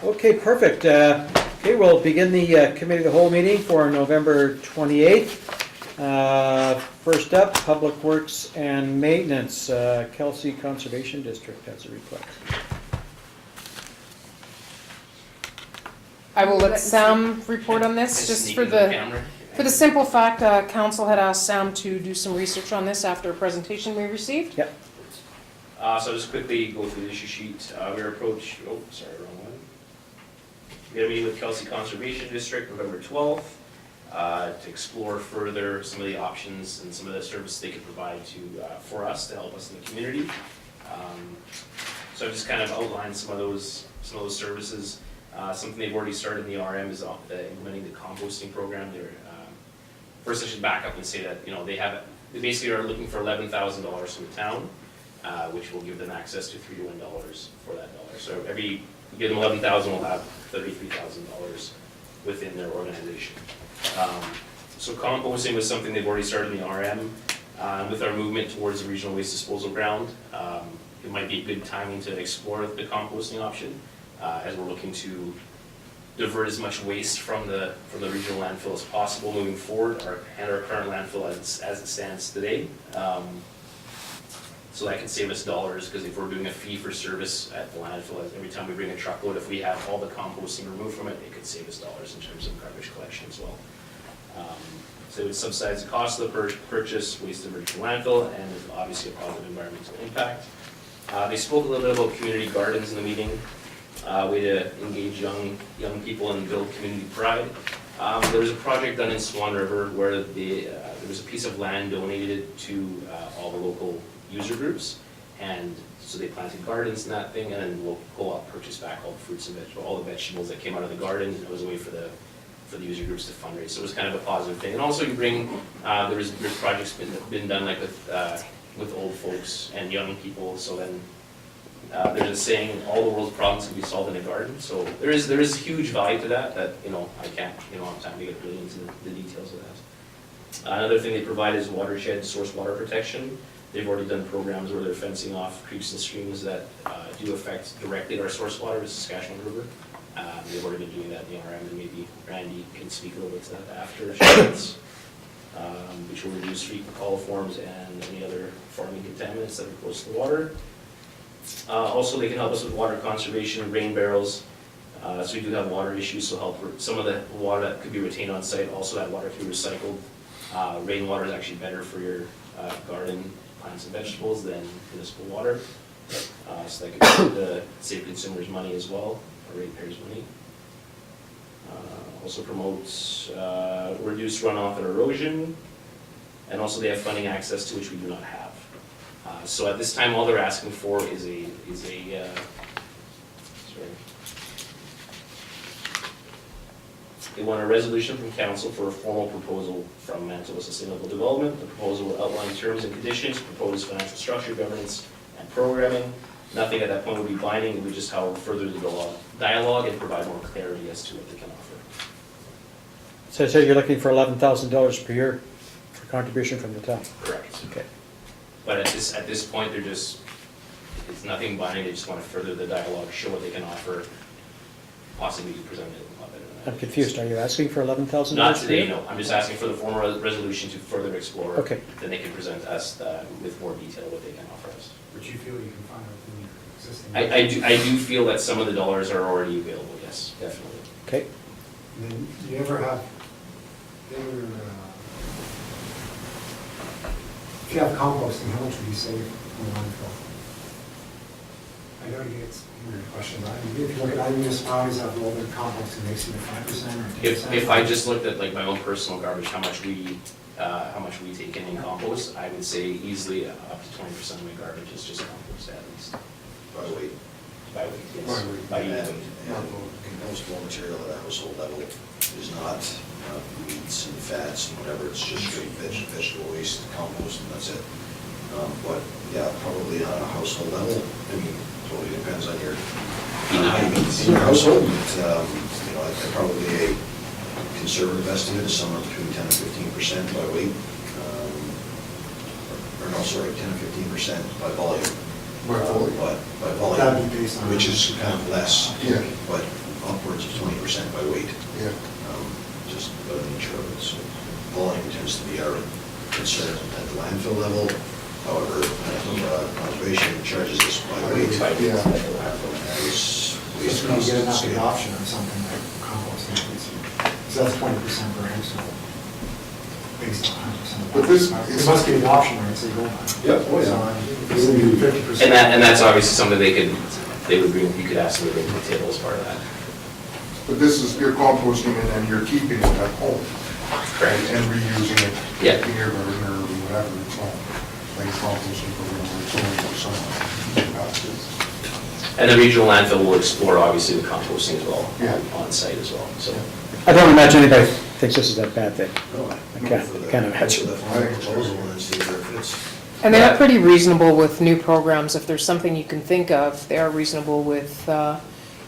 Okay, perfect. Okay, we'll begin the committee of the whole meeting for November 28th. First up, Public Works and Maintenance, Kelsey Conservation District has a request. I will let Sam report on this, just for the simple fact, council had asked Sam to do some research on this after a presentation we received. Yep. So I'll just quickly go through the issue sheet. We were approached, wrong one. We had a meeting with Kelsey Conservation District November 12th to explore further some of the options and some of the services they could provide for us to help us in the community. So I've just kind of outlined some of those services. Something they've already started in the RM is implementing the composting program. First I should back up and say that they basically are looking for $11,000 from the town, which will give them access to $3 to $1 for that dollar. So we give them $11,000, we'll have $33,000 within their organization. So composting was something they've already started in the RM. With our movement towards the regional waste disposal ground, it might be good timing to explore the composting option, as we're looking to divert as much waste from the regional landfill as possible moving forward, our current landfill as it stands today. So that can save us dollars, because if we're doing a fee for service at the landfill, every time we bring a truckload, if we have all the composting removed from it, it could save us dollars in terms of garbage collection as well. So it would subsidize the cost of the purchase, waste diversion from landfill, and obviously a positive environmental impact. They spoke a little bit about community gardens in the meeting, way to engage young people and build community pride. There was a project done in Swan River where there was a piece of land donated to all the local user groups, and so they planted gardens in that thing, and then local co-op purchased back all the fruits and vegetables, all the vegetables that came out of the garden. It was a way for the user groups to fundraise, so it was kind of a positive thing. And also you bring, there's projects been done like with old folks and young people, so then there's a saying, all the world's problems can be solved in a garden. So there is huge value to that I can't, I don't have time to get really into the details of that. Another thing they provide is watershed source water protection. They've already done programs where they're fencing off creeks and streams that do affect directly our source water, the Saskatchewan River. They've already been doing that in the RM, and maybe Randy can speak a little bit to that after, which will reduce street coliforms and any other farming contaminants that are close to the water. Also, they can help us with water conservation, rain barrels. So we do have water issues, so help some of the water that could be retained on site, also that water can be recycled. Rainwater is actually better for your garden, plants and vegetables than municipal water. So that could save consumers money as well, or ratepayers money. Also promotes reduced runoff and erosion, and also they have funding access to which we do not have. So at this time, all they're asking for is they want a resolution from council for a formal proposal from Manitoba Sustainable Development. The proposal will outline terms and conditions, proposed financial structure, governance, and programming. Nothing at that point would be binding. It would just, however, further the dialogue and provide more clarity as to what they can offer. So you're looking for $11,000 per year for contribution from the town? Correct. Okay. But at this point, it's nothing binding. They just want to further the dialogue, show what they can offer, possibly present it a lot better than that. I'm confused. Are you asking for $11,000? Not today, no. I'm just asking for the formal resolution to further explore. Okay. Then they can present us with more detail what they can offer us. Which you feel you can find within your existing. I do feel that some of the dollars are already available. Yes, definitely. Okay. And then do you ever have, if you have composting, how much would you save on landfill? I know you get a question, but if you look at other municipalities that have rolled their composting, they see the 5% or 10%. If I just looked at like my own personal garbage, how much we take in compost, I would say easily up to 20% of my garbage is just compost at least. By weight. By weight, yes. By weight. By And weight. compostable material at a household level is not meats and fats and whatever, it's just straight vegetable waste, compost, and that's it. But yeah, probably on a household level, I mean, totally depends on your needs in your household, but I'd probably a conservative estimate is somewhere between 10 and 15% by weight, or no, sorry, 10 and 15% by volume. By volume. But by volume, That'd be based on- which is kind of less. Yeah. But upwards of 20% by weight. Yeah. Just by the nature of it. So volume tends to be our concern at the landfill level. However, conservation charges us by weight. Yeah. As waste Just when you costs. get enough adoption of something like composting, so that's 20% per household, based on 100%. But this It is- must be adoption rates they go by. Yeah, oh, yeah. So, if you do 50%. And that's obviously something they would bring, you could ask them to bring to the table as part of that. But this is, you're composting and then you're keeping it at home and reusing it Yeah. in your garden or whatever it's called. Like a composting program or something or something. And the regional landfill will explore obviously the composting as well, Yeah. on site as well, so. I don't imagine anybody thinks this is a bad thing. No, I can't imagine. The final proposal and see where it fits. And they are pretty reasonable with new programs. If there's something you can think of, they are reasonable with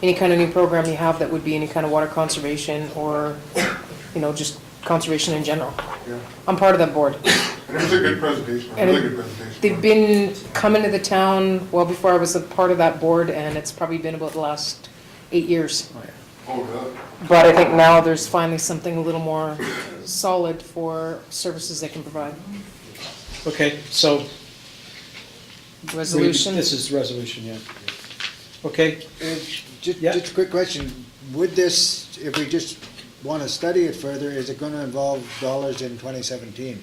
any kind of new program you have that would be any kind of water conservation or, just conservation in general. Yeah. I'm part of that board. And it was a good presentation, a And really good presentation. They've been coming to the town well before I was a part of that board, and it's probably been about the last 8 years. Oh, really? But I think now there's finally something a little more solid for services they can provide. Okay, so. Resolution. This is resolution, yeah. Okay, Just Yeah. a quick question. Would this, if we just want to study it further, is it going to involve dollars in 2017?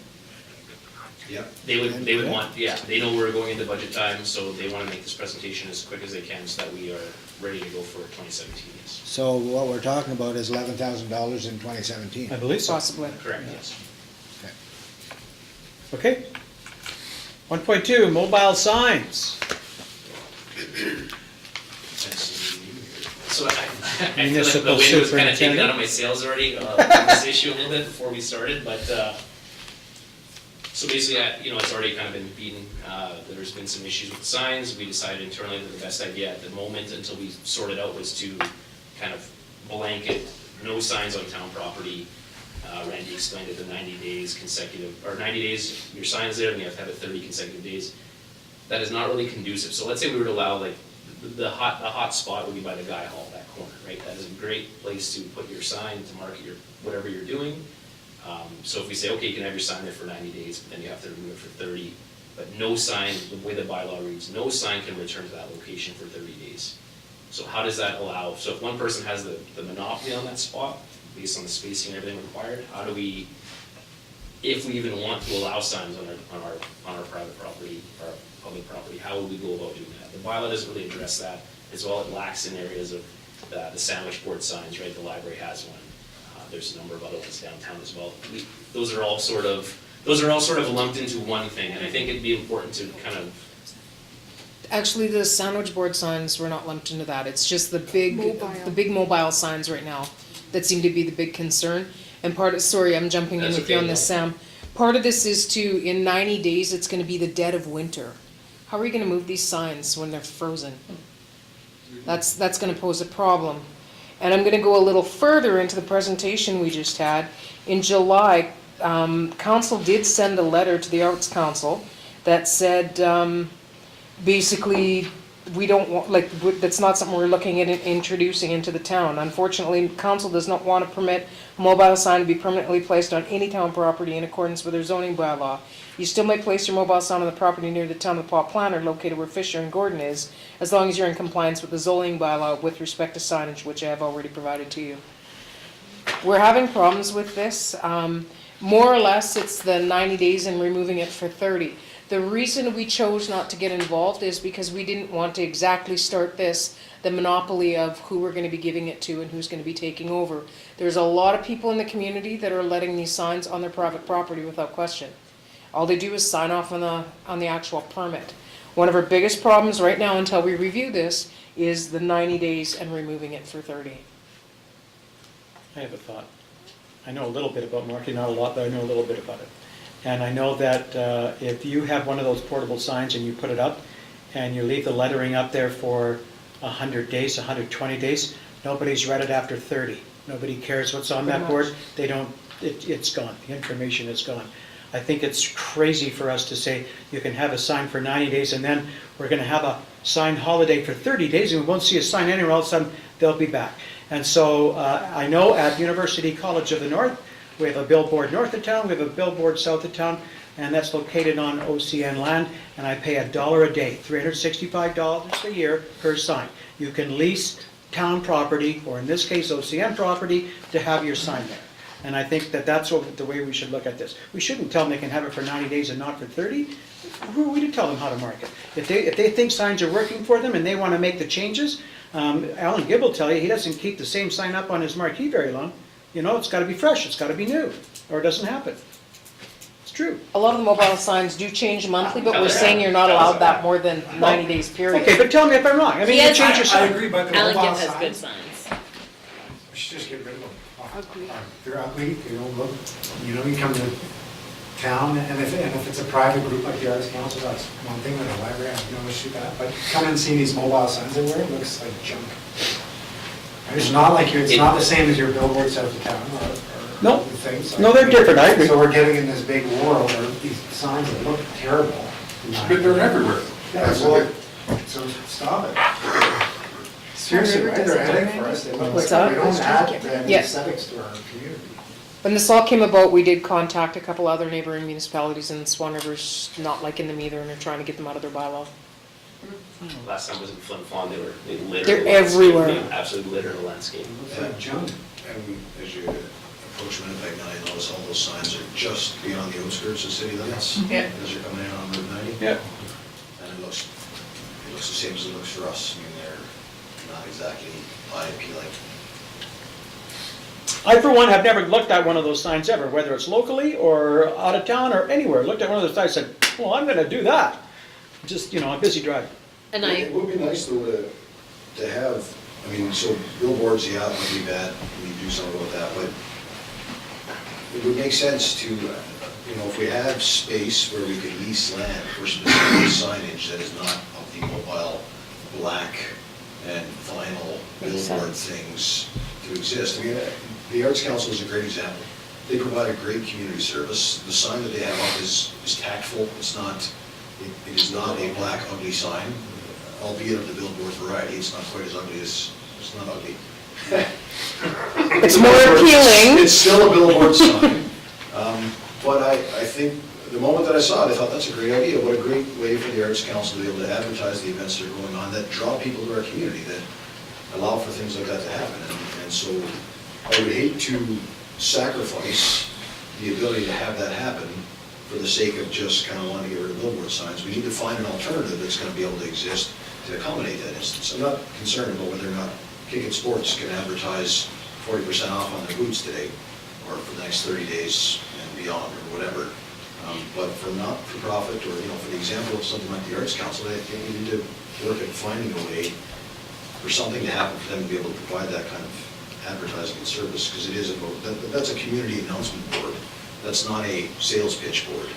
Yeah. They would want, they know we're going into budget time, so they want to make this presentation as quick as they can so that we are ready to go for 2017, yes. So what we're talking about is $11,000 in 2017. I believe so. Possibly. Correct, yes. Okay. 1.2, mobile signs. So I feel like the Municipal wind was kind of taken superintendent. out of my sails already on this issue a little bit before we started, but, so basically, it's already kind of been beaten. There's been some issues with the signs. We decided internally that the best idea at the moment, until we sort it out, was to kind of blanket no signs on town property. Randy explained it, the 90 days consecutive, or 90 days, your sign is there, and you have to have it 30 consecutive days. That is not really conducive. So let's say we were to allow, like, a hot spot would be by the Guy Hall, that corner, right? That is a great place to put your sign, to market your, whatever you're doing. So if we say, okay, you can have your sign there for 90 days, but then you have to remove it for 30, but no sign, the way the bylaw reads, no sign can return to that location for 30 days. So how does that allow, so if one person has the monopoly on that spot, based on the spacing and everything required, how do we, if we even want to allow signs on our private property, or public property, how would we go about doing that? The bylaw doesn't really address that, as well. It lacks in areas of the sandwich board signs, right? The library has one. There's a number of other ones downtown as well. Those are all sort of lumped into one thing, and I think it'd be important to kind of, Actually, the sandwich board signs were not lumped into that. It's just the big mobile signs right now that seem to be the big concern. And sorry, I'm jumping in That's with you okay, on this, no. Sam. Part of this is in 90 days, it's gonna be the dead of winter. How are you gonna move these signs when they're frozen? That's gonna pose a problem. And I'm gonna go a little further into the presentation we just had. In July, council did send a letter to the Arts Council that said, basically, we don't want, that's not something we're looking at introducing into the town. Unfortunately, council does not want to permit a mobile sign to be permanently placed on any town property in accordance with their zoning bylaw. You still may place your mobile sign on the property near the town of Paw Planter, located where Fisher and Gordon is, as long as you're in compliance with the zoning bylaw with respect to signage, which I have already provided to you. We're having problems with this. More or less, it's the 90 days and removing it for 30. The reason we chose not to get involved is because we didn't want to exactly start the monopoly of who we're going to be giving it to and who's going to be taking over. There's a lot of people in the community that are letting these signs on their private property without question. All they do is sign off on the actual permit. One of our biggest problems right now, until we review this, is the 90 days and removing it for 30. I have a thought. I know a little bit about marketing, not a lot, but I know a little bit about it. And I know that if you have one of those portable signs and you put it up and you leave the lettering up there for 100 days, 120 days, nobody's read it after 30. Nobody cares what's on that board. They don't, it's gone. The information is gone. I think it's crazy for us to say you can have a sign for 90 days and then we're going to have a sign holiday for 30 days and we won't see a sign anywhere. All of a sudden they'll be back. And so I know at University College of the North, we have a billboard north of town, we have a billboard south of town, and that's located on OCN land, and I pay $1 a day, $365 a year per sign. You can lease town property, or in this case OCN property, to have your sign there. And I think that that's the way we should look at this. We shouldn't tell them they can have it for 90 days and not for 30. Who are we to tell them how to market? If they think signs are working for them and they want to make the changes, Alan Gibb will tell you he doesn't keep the same sign up on his marquee very long. You know, it's got to be fresh, it's got to be new, or it doesn't happen. It's true. A lot of the mobile signs do change monthly, but we're saying you're not allowed that more than 90 days period. Okay, but tell me if I'm wrong. I mean, you Yes, change your I sign. agree, but the Alan mobile Gibb has good signs, signs. we should just get rid of them. They're ugly, they don't look, you know, you come to town, and if it's a private group like the Arts Council, that's one thing, or the library, I have no issue with that, but come and see these mobile signs everywhere, it looks like junk. And it's not like, it's not the same as your billboards out of town, or No. the things. No, they're different, I agree. So we're getting in this big world, or these signs that look terrible. But they're everywhere. Yeah, well, so stop it. Seriously, right, they're heading for us, they look What's like, that? we don't add any Yeah. aesthetics to our community. When this all came about, we did contact a couple other neighboring municipalities, and Swan River's not liking them either, and they're trying to get them out of their bylaw. Last time was in Flin Flon, they littered. They're the landscape. everywhere. They absolutely littered the landscape. It looks like junk. And as you approach Winnipeg now, you notice all those signs are just beyond the outskirts of city limits. Yeah. As you're coming in on Route 90. Yeah. And it looks the same as it looks for us. I mean, they're not exactly eye-appealing. I, for one, have never looked at one of those signs ever, whether it's locally or out of town or anywhere. Looked at one of those signs and said, well, I'm gonna do that. Just, you know, a busy drive. And It I, would be nice though to have, I mean, so billboards, yeah, it might be bad, we need to do something about that, but it would make sense to, you know, if we have space where we could lease land for specific signage that is not of the mobile black and vinyl Makes billboard sense. things to exist. I mean, the Arts Council is a great example. They provide a great community service. The sign that they have up is tactful. It's not, it is not a black ugly sign, albeit of the billboard variety. It's not quite as ugly as, it's not ugly. It's more appealing. It's still a billboard sign. But I think, the moment that I saw it, I thought, that's a great idea. What a great way for the Arts Council to be able to advertise the events that are going on, that draw people to our community, that allow for things like that to happen. And so I would hate to sacrifice the ability to have that happen for the sake of just kind of wanting to get rid of billboard signs. We need to find an alternative that's going to be able to exist to accommodate that instance. I'm not concerned about whether or not Kick It Sports can advertise 40% off on their boots today, or for the next 30 days and beyond, or whatever. But for not-for-profit, or, you know, for the example of something like the Arts Council, I think we need to work at finding a way for something to happen for them to be able to provide that kind of advertising and service, because it is that's a community announcement board. That's not a sales pitch board.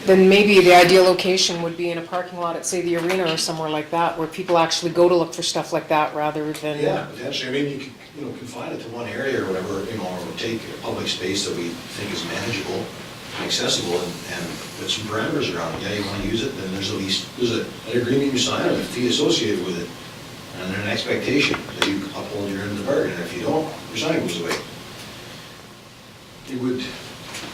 Then maybe the ideal location would be in a parking lot at, say, the arena or somewhere like that, where people actually go to look for stuff like that rather than. Yeah, potentially. I mean, you could, you know, confine it to one area or whatever, you know, or take a public space that we think is manageable and accessible, and put some parameters around it. Yeah, you want to use it, then there's at least, there's an agreement you sign, or a fee associated with it, and then an expectation that you uphold your end of the bargain, and if you don't, your sign goes away. It would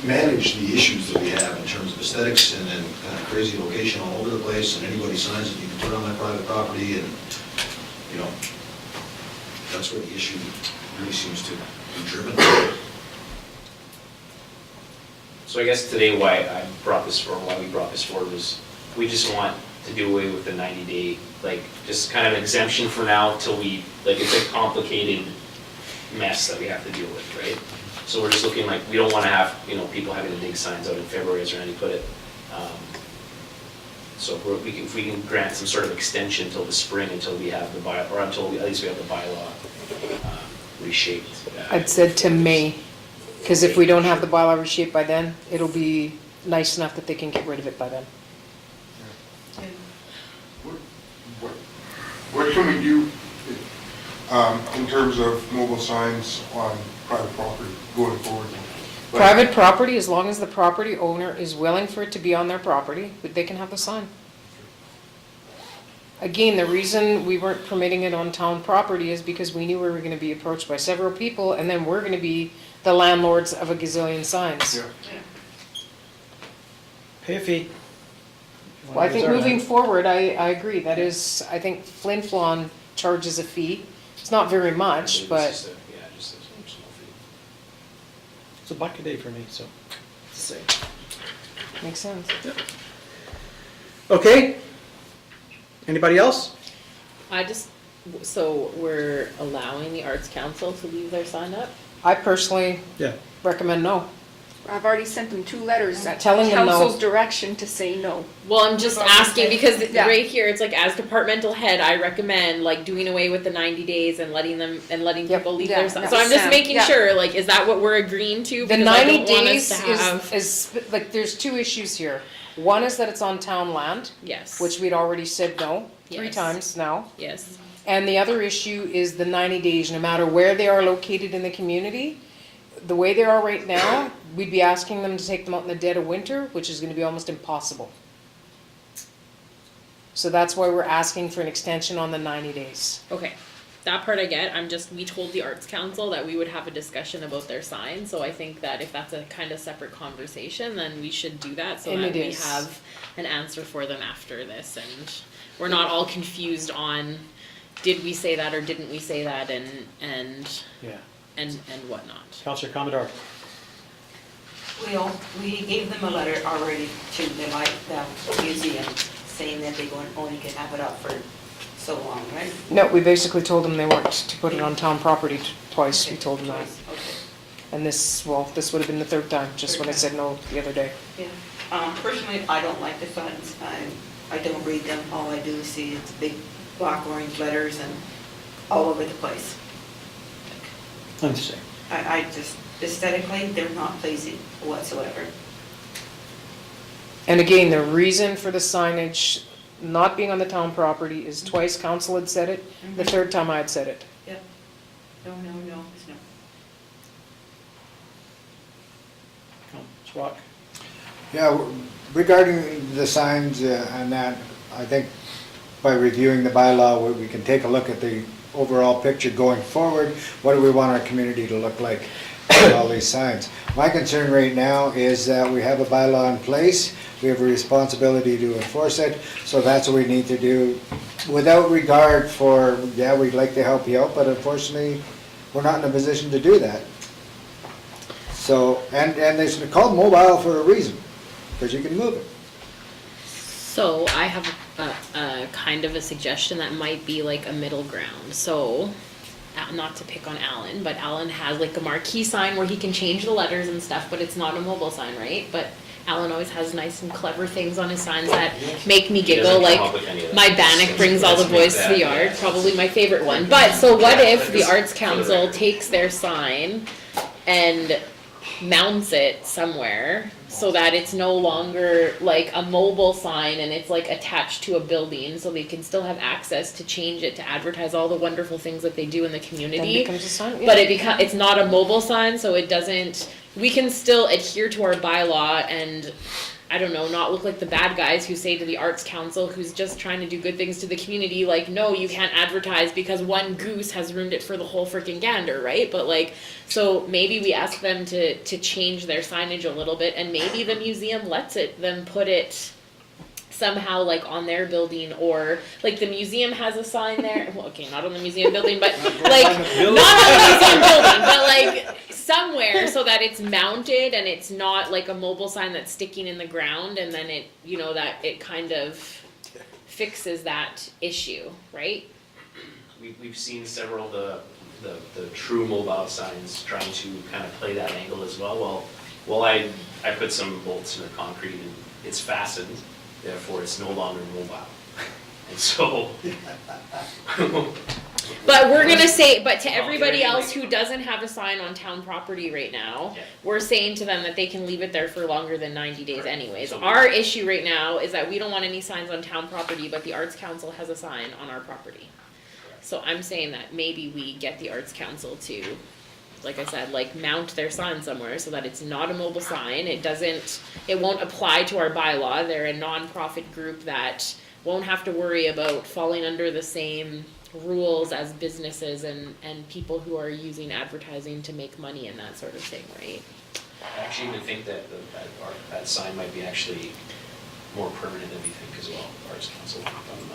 manage the issues that we have in terms of aesthetics and then kind of crazy location all over the place, and anybody signs it, you can put on my private property, and, you know, that's where the issue really seems to be driven. So I guess today why I brought this forward, why we brought this forward was, we just want to do away with the 90-day, like, just kind of exemption for now till we, like, it's a complicated mess that we have to deal with, right? So we're just looking like, we don't want to have, you know, people having to dig signs out in February, as Randy put it. So if we can grant some sort of extension till the spring, until we have the bylaw, or until at least we have the bylaw reshaped. I'd said to May, because if we don't have the bylaw reshaped by then, it'll be nice enough that they can get rid of it by then. What can we do in terms of mobile signs on private property going forward? Private property, as long as the property owner is willing for it to be on their property, they can have the sign. Again, the reason we weren't permitting it on town property is because we knew we were gonna be approached by several people, and then we're gonna be the landlords of a gazillion signs. Yeah. Pay a fee. Well, I think moving forward, I agree, that is, I think Flin Flon charges a fee. It's not very much, It's but, just a- Yeah, just a small fee. It's $1 a day for me, so. Same. makes sense. Okay. Anybody else? So we're allowing the Arts Council to leave their sign up? I personally Yeah. recommend no. I've already sent them 2 letters at Telling them no. council's direction to say no. Well, I'm just asking because Yeah. right here, it's like as departmental head, I recommend like doing away with the 90 days and letting Yep. people leave Yeah, their sign. that So I'm was just Sam. making Yeah. sure, like, is that what we're agreeing to? The Because I 90 don't want us days to have- is, like, there's 2 issues here. One is that it's on town land, Yes. which we'd already said no, 3 Yes. times now. Yes. And the other issue is the 90 days, no matter where they are located in the community. The way they are right now, we'd be asking them to take them out in the dead of winter, which is gonna be almost impossible. So that's why we're asking for an extension on the 90 days. Okay. That part I get. We told the Arts Council that we would have a discussion about their sign. So I think that if that's a kind of separate conversation, then we should do that so And that it we is. have an answer for them after this. And we're not all confused on did we say that or didn't we say that and Yeah. whatnot. Counselor Commodore. We gave them a letter already to the museum saying that they only can have it up for so long, right? No, we basically told them they weren't to put it on town property twice, we told them that. Okay. And this would have been the 3rd time, just when I said no the other day. Yeah. Personally, I don't like the signs. I don't read them. All I do is see it's big block orange letters and all over the place. I'm the same. I just, aesthetically, they're not pleasing whatsoever. And again, the reason for the signage not being on the town property is twice council had said it, the 3rd time I had said it. Yep. No, it's no. Councilor Rock. Yeah, regarding the signs and that, I think by reviewing the bylaw, we can take a look at the overall picture going forward. What do we want our community to look like with all these signs? My concern right now is that we have a bylaw in place, we have a responsibility to enforce it, so that's what we need to do without regard for, yeah, we'd like to help you out, but unfortunately, we're not in a position to do that. So, and it's called mobile for a reason, because you can move it. So I have a kind of a suggestion that might be like a middle ground. So, not to pick on Alan, but Alan has like a marquee sign where he can change the letters and stuff, but it's not a mobile sign, right? But Alan always has nice and clever things on his signs that make me He giggle, doesn't like come up with any of that. my Bannock brings all the Let's make boys to the that, yard, yeah. probably my favorite one. But so what Yeah, if the just Arts for the Council record. takes their sign and mounts it somewhere so that it's no longer like a mobile sign and it's like attached to a building so they can still have access to change it to advertise all the wonderful things that they do in the Then it community. becomes a sign, But yeah. it's not a mobile sign, so it doesn't, we can still adhere to our bylaw and, I don't know, not look like the bad guys who say to the Arts Council, who's just trying to do good things to the community, like, no, you can't advertise because one goose has ruined it for the whole freaking gander, right? But like, so maybe we ask them to change their signage a little bit, and maybe the museum lets them put it somehow like on their building, or like the museum has a sign there, well, okay, not on the museum building, but like, not on the museum building, but like somewhere so that it's mounted and it's not like a mobile sign that's sticking in the ground, and then it, you know, that it kind of fixes that issue, right? We've seen several of the true mobile signs trying to kind of play that angle as well. Well, I put some bolts in the concrete and it's fastened, therefore it's no longer mobile. And so. But we're gonna say, but to Well, everybody yeah, else like- who doesn't have a sign on town property right now, Yeah. we're saying to them that they can leave it there for longer than 90 days Right. anyways. So- Our issue right now is that we don't want any signs on town property, but the Arts Council has a sign on our property. So I'm saying that maybe we get the Arts Council to, like I said, like mount their sign somewhere so that it's not a mobile sign. It won't apply to our bylaw. They're a non-profit group that won't have to worry about falling under the same rules as businesses and people who are using advertising to make money and that sort of thing, right? I actually even think that that sign might be actually more permanent than we think as well, Arts Council.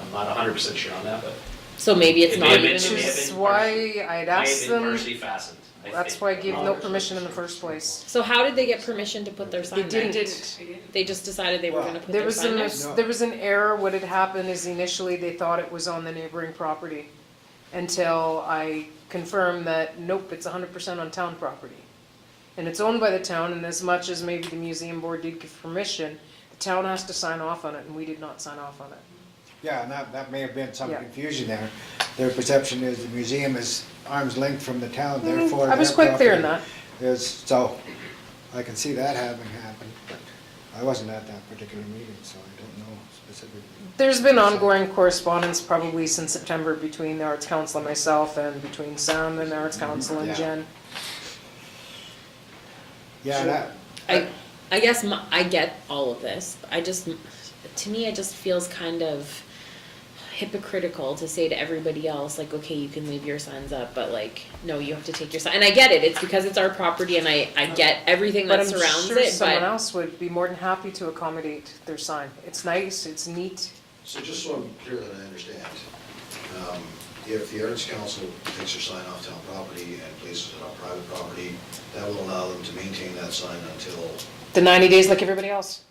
I'm not 100% sure on that, but So maybe it's It may not have been- even. it may have Which is been why partially- I'd may have asked been them, partially fastened, I that's think. why I gave no Not- permission in the first place. So how did they get permission to put their sign there? didn't. They just decided they were Well, gonna put There their was sign there? No. there was an error. What had happened is initially they thought it was on the neighboring property until I confirmed that, nope, it's 100% on town property. And it's owned by the town, and as much as maybe the museum board did give permission, the town has to sign off on it, and we did not sign off on it. Yeah, and that may have been some Yeah. confusion there. Their perception is the museum is arm's length from the town, therefore. I was their quite clear in property that. Is, so, I can see that having happened, but I wasn't at that particular meeting, so I don't know specifically. There's been ongoing correspondence probably since September between the Arts Council and myself, and between Sam and the Arts Council and Yeah. Jen. Yeah, that, I guess I get all of this. To me, it just feels kind of hypocritical to say to everybody else, like, okay, you can leave your signs up, but like, no, you have to take your sign. And I get it, it's because it's our property and I get everything But that I'm surrounds sure it, someone but else would be more than happy to accommodate their sign. It's nice, it's neat. So just so I'm clear that I understand, if the Arts Council takes their sign off town property and places it on private property, that will allow them to maintain that sign until, The 90 days like everybody else.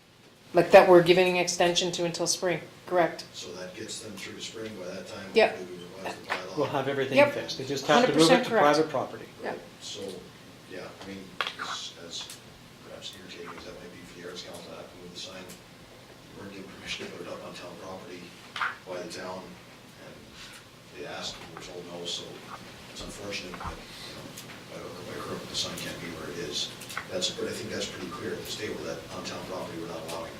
Like that we're giving extension to until spring, correct? so that gets them through spring. By that time, Yep. hopefully we revise the bylaw. We'll have everything Yep. fixed. They just have to move 100% it to correct. private property. Yeah. So, yeah, I mean, as perhaps irritating as that might be for the Arts Council to have to move the sign, we weren't given permission to put it up on town property by the town, and they asked, and we were told no, so it's unfortunate, but, you know, by Crook, the sign can't be where it is. But I think that's pretty clear at this table, that on town property, we're not allowing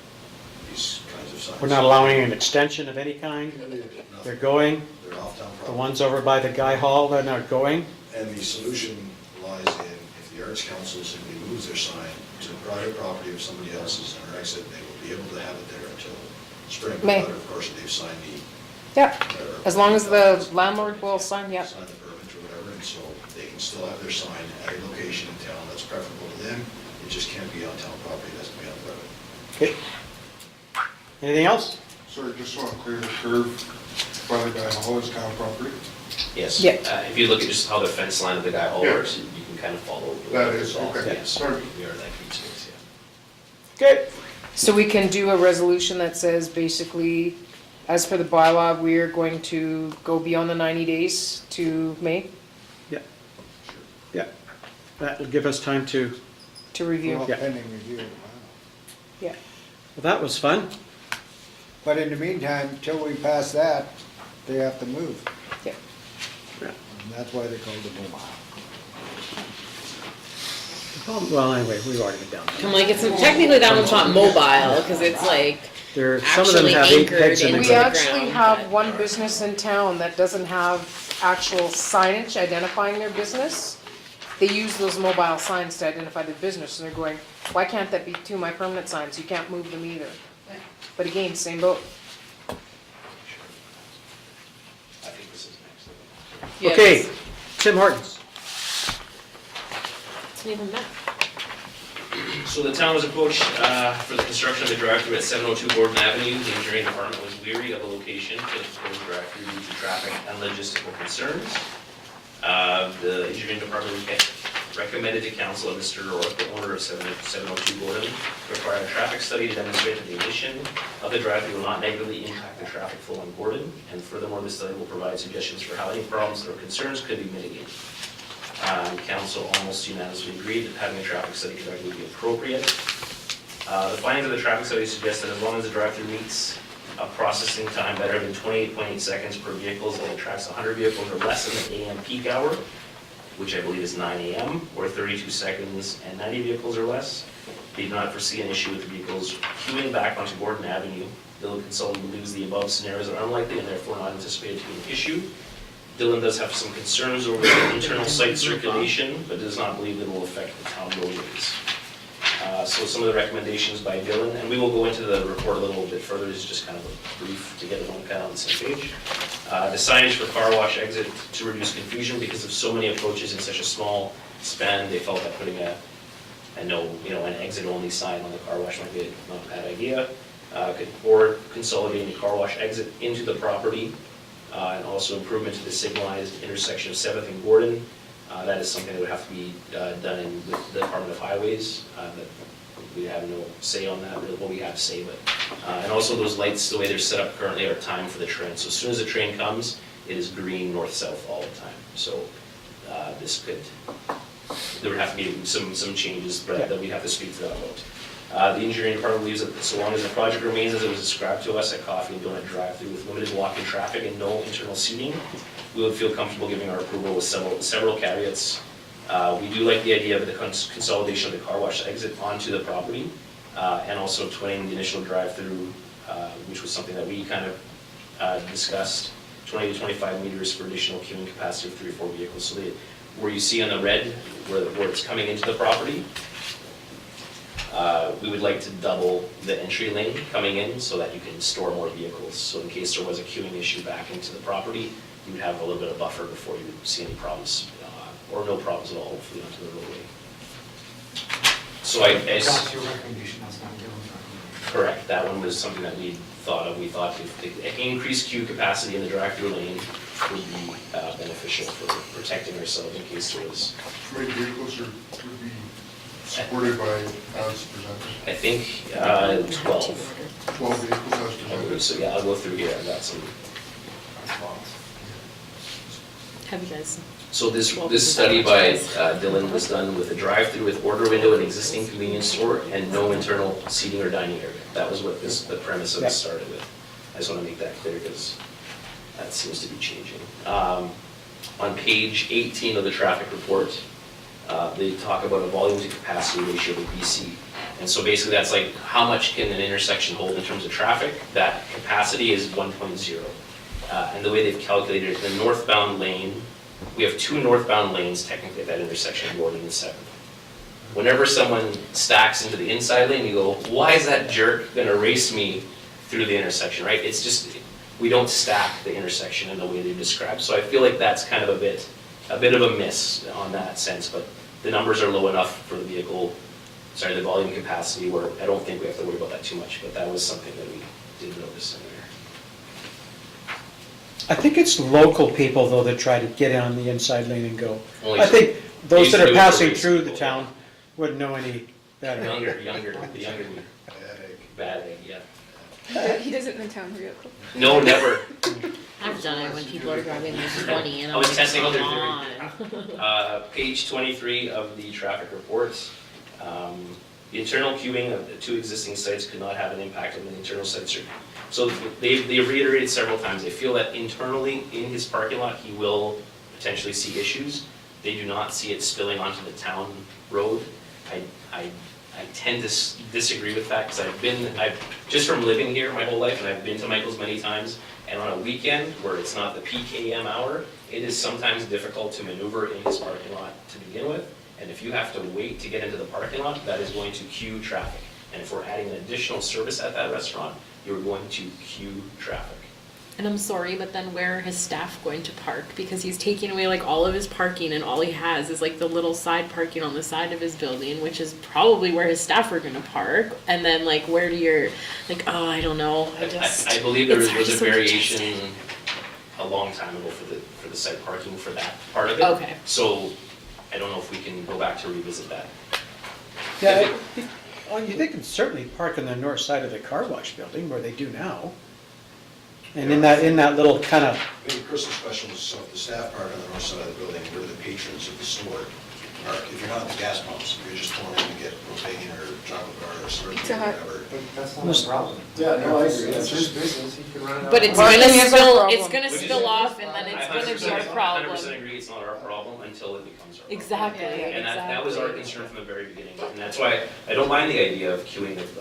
these kinds of signs. We're not allowing an extension of any kind. They're going. They're off town The property. ones over by the Guy Hall, they're not going. And the solution lies in, if the Arts Council simply moves their sign to the private property of somebody else's and exit, they will be able to have it there until spring. May. But of course, they've signed the. Yep, as long as the landlord will sign, yep. Sign the permit or whatever, and so they can still have their sign at a location in town that's preferable to them. It just can't be on town property, it has to be on private. Okay. Anything else? Sorry, just so I'm clear, the curve by the Guy Hall is town property? Yes. Yeah. If you look at just how the fence line of the Guy Hall Yeah. works, you can kind of follow. That is, okay. Yes, Sorry. we are that green space, yeah. Okay. So we can do a resolution that says basically, as per the bylaw, we are going to go beyond the 90 days to May Yeah. Yeah. That will give us time to, to review. well, Yeah. pending review. Wow. Yeah. well, that was fun. But in the meantime, till we pass that, they have to move. Yeah. Yeah. And that's why they called it mobile. Well, anyway, we've already been down I'm there. like, it's technically that one's not mobile, cause it's like, There, some of them actually have 8 anchored pegs in the in- We the ground. actually ground, have but- one business in town that doesn't have actual signage identifying their business. They use those mobile signs to identify their business, and they're going, why can't that be two of my permanent signs? You can't move them either. But again, same boat. I think this is next. yes. Okay, Tim Hortons. It's an even map. So the town was approached for the construction of the drive-through at 702 Gordon Avenue. The engineering department was weary of the location for the proposed drive-through due to traffic and logistical concerns. The engineering department recommended to council that Mr. Rourke, the owner of 702 Gordon, require a traffic study to demonstrate that the addition of the drive-through will not negatively impact the traffic flow on Gordon. And furthermore, the study will provide suggestions for how any problems or concerns could be mitigated. Council almost unanimously agreed that having a traffic study conducted would be appropriate. The findings of the traffic study suggest that as long as the drive-through meets a processing time better than 28.8 seconds per vehicle, and attracts 100 vehicles or less in the AM peak hour, which I believe is 9 AM, or 32 seconds and 90 vehicles or less, they do not foresee an issue with the vehicles queuing back onto Gordon Avenue. Dillon Consulting believes the above scenarios are unlikely and therefore not anticipated to be an issue. Dillon does have some concerns over the internal site circulation, but does not believe it will affect the town roadways. So some of the recommendations by Dylan, and we will go into the report a little bit further, this is just kind of a brief to get everyone kind of on the same page. The signage for car wash exit to reduce confusion because of so many approaches in such a small span, they felt that putting an exit only sign on the car wash might be not a bad idea. Or consolidating the car wash exit into the property, and also improvement to the signalized intersection of 7th and Gordon. That is something that would have to be done with the Department of Highways. That we have no say on that, really, well, we have say, but, and also those lights, the way they're set up currently, are timed for the train. So as soon as the train comes, it is green, north-south all the time. So there would have to be some changes that we'd have to speak to them about. The engineering department believes that so long as the project remains as it was described to us at Coffee and Donut Drive-Thru with limited walk-in traffic and no internal seating, we would feel comfortable giving our approval with several caveats. We do like the idea of the consolidation of the car wash exit onto the property, and also twinning the initial drive-through, which was something that we kind of discussed, 20 to 25 meters for additional queuing capacity of 3 or 4 vehicles. So where you see on the red, where it's coming into the property, we would like to double the entry lane coming in so that you can store more vehicles. So in case there was a queuing issue back into the property, you would have a little bit of buffer before you see any problems, or no problems at all, hopefully onto the roadway. So That's your recommendation, that's not Dylan's recommendation. correct, that one was something that we thought of. We thought if increased queue capacity in the drive-through lane would be beneficial for protecting ourselves in case there was, How many vehicles would be supported by as presented? I think, 12. 12 vehicles as I believe presented? so, yeah, I'll go through here, I've got some. Have you guys? So this study by Dylan was done with a drive-through with order window and existing convenience store and no internal seating or dining area. That was what the premise of this started with. I just want to make that clear because that seems to be changing. On page 18 of the traffic report, they talk about a volume to capacity ratio of BC. And so basically that's like how much can an intersection hold in terms of traffic? That capacity is 1.0. And the way they've calculated it, the northbound lane, we have 2 northbound lanes technically at that intersection, Gordon and 7th. Whenever someone stacks into the inside lane, you go, why is that jerk gonna race me through the intersection, right? It's just, we don't stack the intersection in the way they've described. So I feel like that's kind of a bit of a miss on that sense, but the numbers are low enough for the the volume capacity where I don't think we have to worry about that too much, but that was something that we did notice in there. I think it's local people, though, that try to get on the inside lane and go. Only I think those that are do it for passing race through the people. town wouldn't know any better. The younger me. Bad egg, yeah. He does it in the town vehicle. No, never. I've done it when people are driving like 20 and I I'm was like, testing out come their on. Page 23 of the traffic reports. The internal queuing of the 2 existing sites could not have an impact on the internal sites. So they reiterated several times, they feel that internally in his parking lot, he will potentially see issues. They do not see it spilling onto the town road. I tend to disagree with that because I've just from living here my whole life, and I've been to Michael's many times, and on a weekend where it's not the peak AM hour, it is sometimes difficult to maneuver in his parking lot to begin with. And if you have to wait to get into the parking lot, that is going to queue traffic. And if we're adding an additional service at that restaurant, you're going to queue traffic. And I'm sorry, but then where are his staff going to park? Because he's taking away like all of his parking and all he has is like the little side parking on the side of his building, which is probably where his staff are gonna park. And then like where do your, like, oh, I don't know, I believe there was it's a so variation confusing. a long time ago for the site parking for that part of it. Okay. So I don't know if we can go back to revisit that. Yeah, well, they can certainly park on the north side of the car wash building where they do now. And in that little kind of, I think Chris's question was, so if the staff park on the north side of the building, where do the patrons of the store park? If you're not at the gas pumps, if you're just pulling in to get propane or chocolate bar or slurpee Pizza or Hut. whatever. But that's not a problem. Yeah, no, I agree. That's his business, he can run it out. But it's Parking gonna is our spill, problem. it's gonna Which is- spill off and then it's gonna be our 100% problem. 100% agree, it's not our problem until it becomes our problem. Exactly, And that was our concern from the very beginning, and that's why I don't mind the idea of queuing with,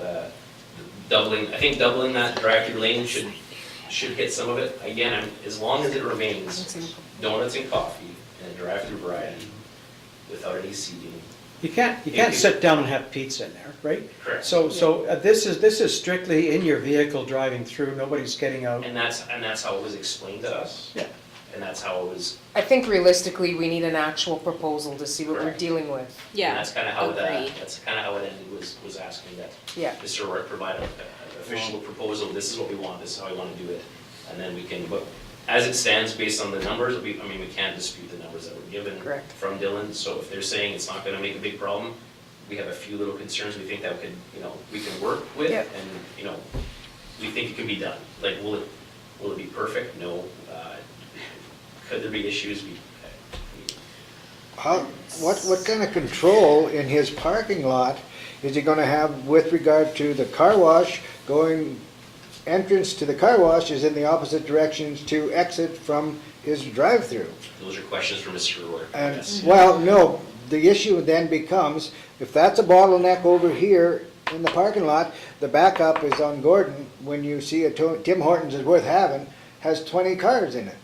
doubling, I think doubling that drive-through lane should hit some of it. Again, as long as it remains donuts and coffee and a drive-through variety without any seating, You can't sit down and have pizza in there, right? Correct. So this is strictly in your vehicle driving through, nobody's getting out. And that's how it was explained to us. Yeah. And that's how it was, I think realistically, we need an actual proposal to see what we're Correct. dealing with. and Yeah, that's kind of how agreed. that's kind of how it ended, was asking that Yeah. Mr. Rourke provide an official proposal, this is what we want, this is how we want to do it. And then we can, but as it stands, based on the numbers, we can't dispute the numbers that were given Correct. from Dylan. So if they're saying it's not gonna make a big problem, we have a few little concerns we think that could, we can work with. Yeah. And, we think it can be done. Like, will it be perfect? No. Could there be issues? What kind of control in his parking lot is he gonna have with regard to the car wash going, entrance to the car wash is in the opposite directions to exit from his drive-through? Those are questions for Mr. Rourke, I And, guess. well, no, the issue then becomes, if that's a bottleneck over here in the parking lot, the backup is on Gordon, when you see a Tim Hortons is worth having, has 20 cars in it.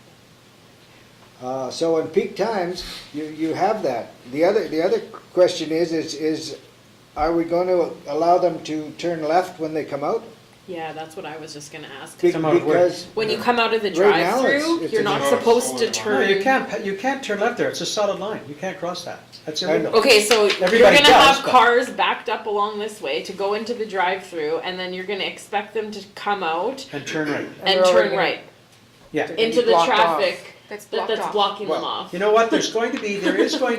So in peak times, you have that. The other question is, are we going to allow them to turn left when they come out? Yeah, that's what I was just gonna ask. Come out of where? Because When you come out of the Right now, drive-through, it's you're a- not It's supposed to not a No, turn. you can't turn left there, it's a solid line, you can't cross that, that's I know. illegal. Okay, so you're Everybody gonna does, have but- cars backed up along this way to go into the drive-through, and then you're gonna expect them to come out And turn right. and they're already turn gonna- right Yeah. They're gonna into be the blocked off. traffic That's blocked that's off. blocking them Well, off. You know what, there is going to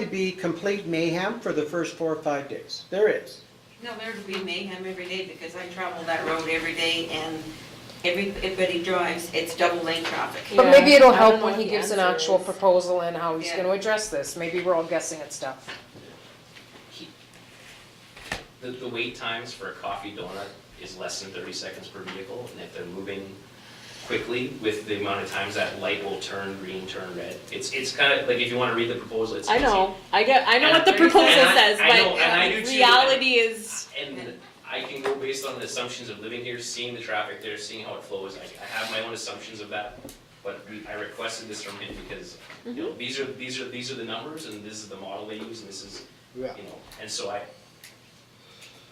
be complete mayhem for the first 4 or 5 days. There is. No, there'd be mayhem every day because I travel that road every day and everybody drives, it's double lane traffic. But Yeah, maybe it'll I don't help know when what he the gives an answer actual is. proposal and how he's Yeah. gonna address this. Maybe we're all guessing at stuff. The wait times for a coffee donut is less than 30 seconds per vehicle, and if they're moving quickly with the amount of times that light will turn green, turn red, it's kind of, like, if you want to read the proposal, it's. I know what the And proposal I- says, I know, and I do but too. reality is, And I can go based on the assumptions of living here, seeing the traffic there, seeing how it flows, I have my own assumptions of that. But I requested this from him because, these are the numbers, and this is the model they use, and this is, Yeah. and so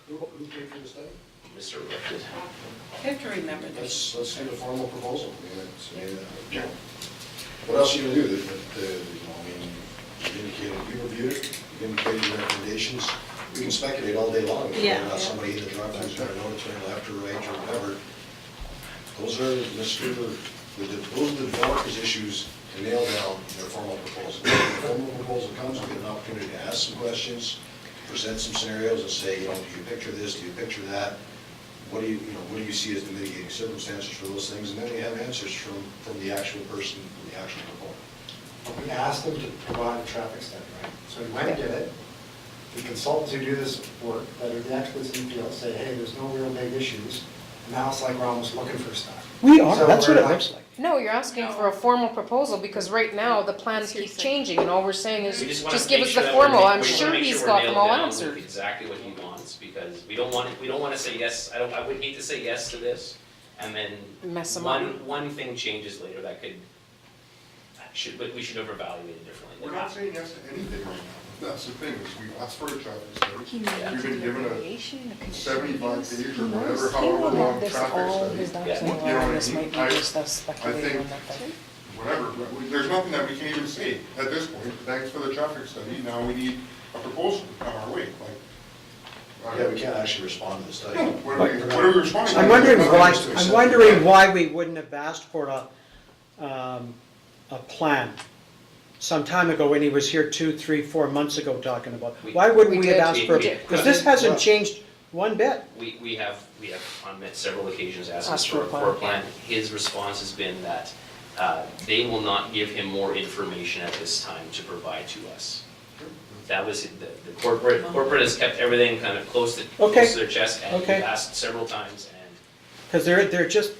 Who paid for the study? Mr. Rourke did. You have to remember this. Let's do a formal proposal. What else are you gonna do? You indicated, you reviewed it, you indicated your recommendations. We can speculate all day long. Yeah. Whether or not somebody either drives or turn left or right or whatever. Those are those are the developer's issues to nail down their formal proposal. When the formal proposal comes, we get an opportunity to ask some questions, present some scenarios and say, do you picture this, do you picture that? What do you see as the mitigating circumstances for those things? And then we have answers from the actual person, from the actual proponent. We asked them to provide a traffic study, right? So we went and did it. The consultants who do this work, that are the experts in the field, say, hey, there's no real big issues. And now it's like we're almost looking for stuff. We are, So that's what we're it like- looks like. No, you're asking for a formal proposal, because right now, the plans keep changing, and all we're saying is, We just wanna just give make us sure the that we're formal, ma- I'm we wanna sure make he's we're got them nailed all down with answered. exactly what he wants, because we don't want to say yes, I would hate to say yes to this, and then Mess 'em up. one thing changes later that could, but we should have evaluated differently. We're not saying yes to anything right now. That's the thing, is we asked for a traffic He study. may We've do been given a variation, a 75 conditional page use. or whatever, He however will long have this traffic all study. his ducks Yeah. in a You know row, what I this mean? might be I- just us speculating think- on nothing. Whatever, but there's nothing that we can even say at this point. Thanks for the traffic study, now we need a proposal to come our way, like. Yeah, we can't actually respond to the study. No, what are we responding to? I'm wondering why, Just to I'm accept wondering it. why we wouldn't have asked for a plan some time ago when he was here 2, 3, 4 months ago talking about. Why wouldn't We we have did. asked for, We did. because this hasn't changed one bit. We have on several occasions asked Asked him for a for a plan. plan. His response has been that they will not give him more information at this time to provide to us. That was, the corporate has kept everything kind of close to their chest, and we've Okay. asked several times, and Because they're just,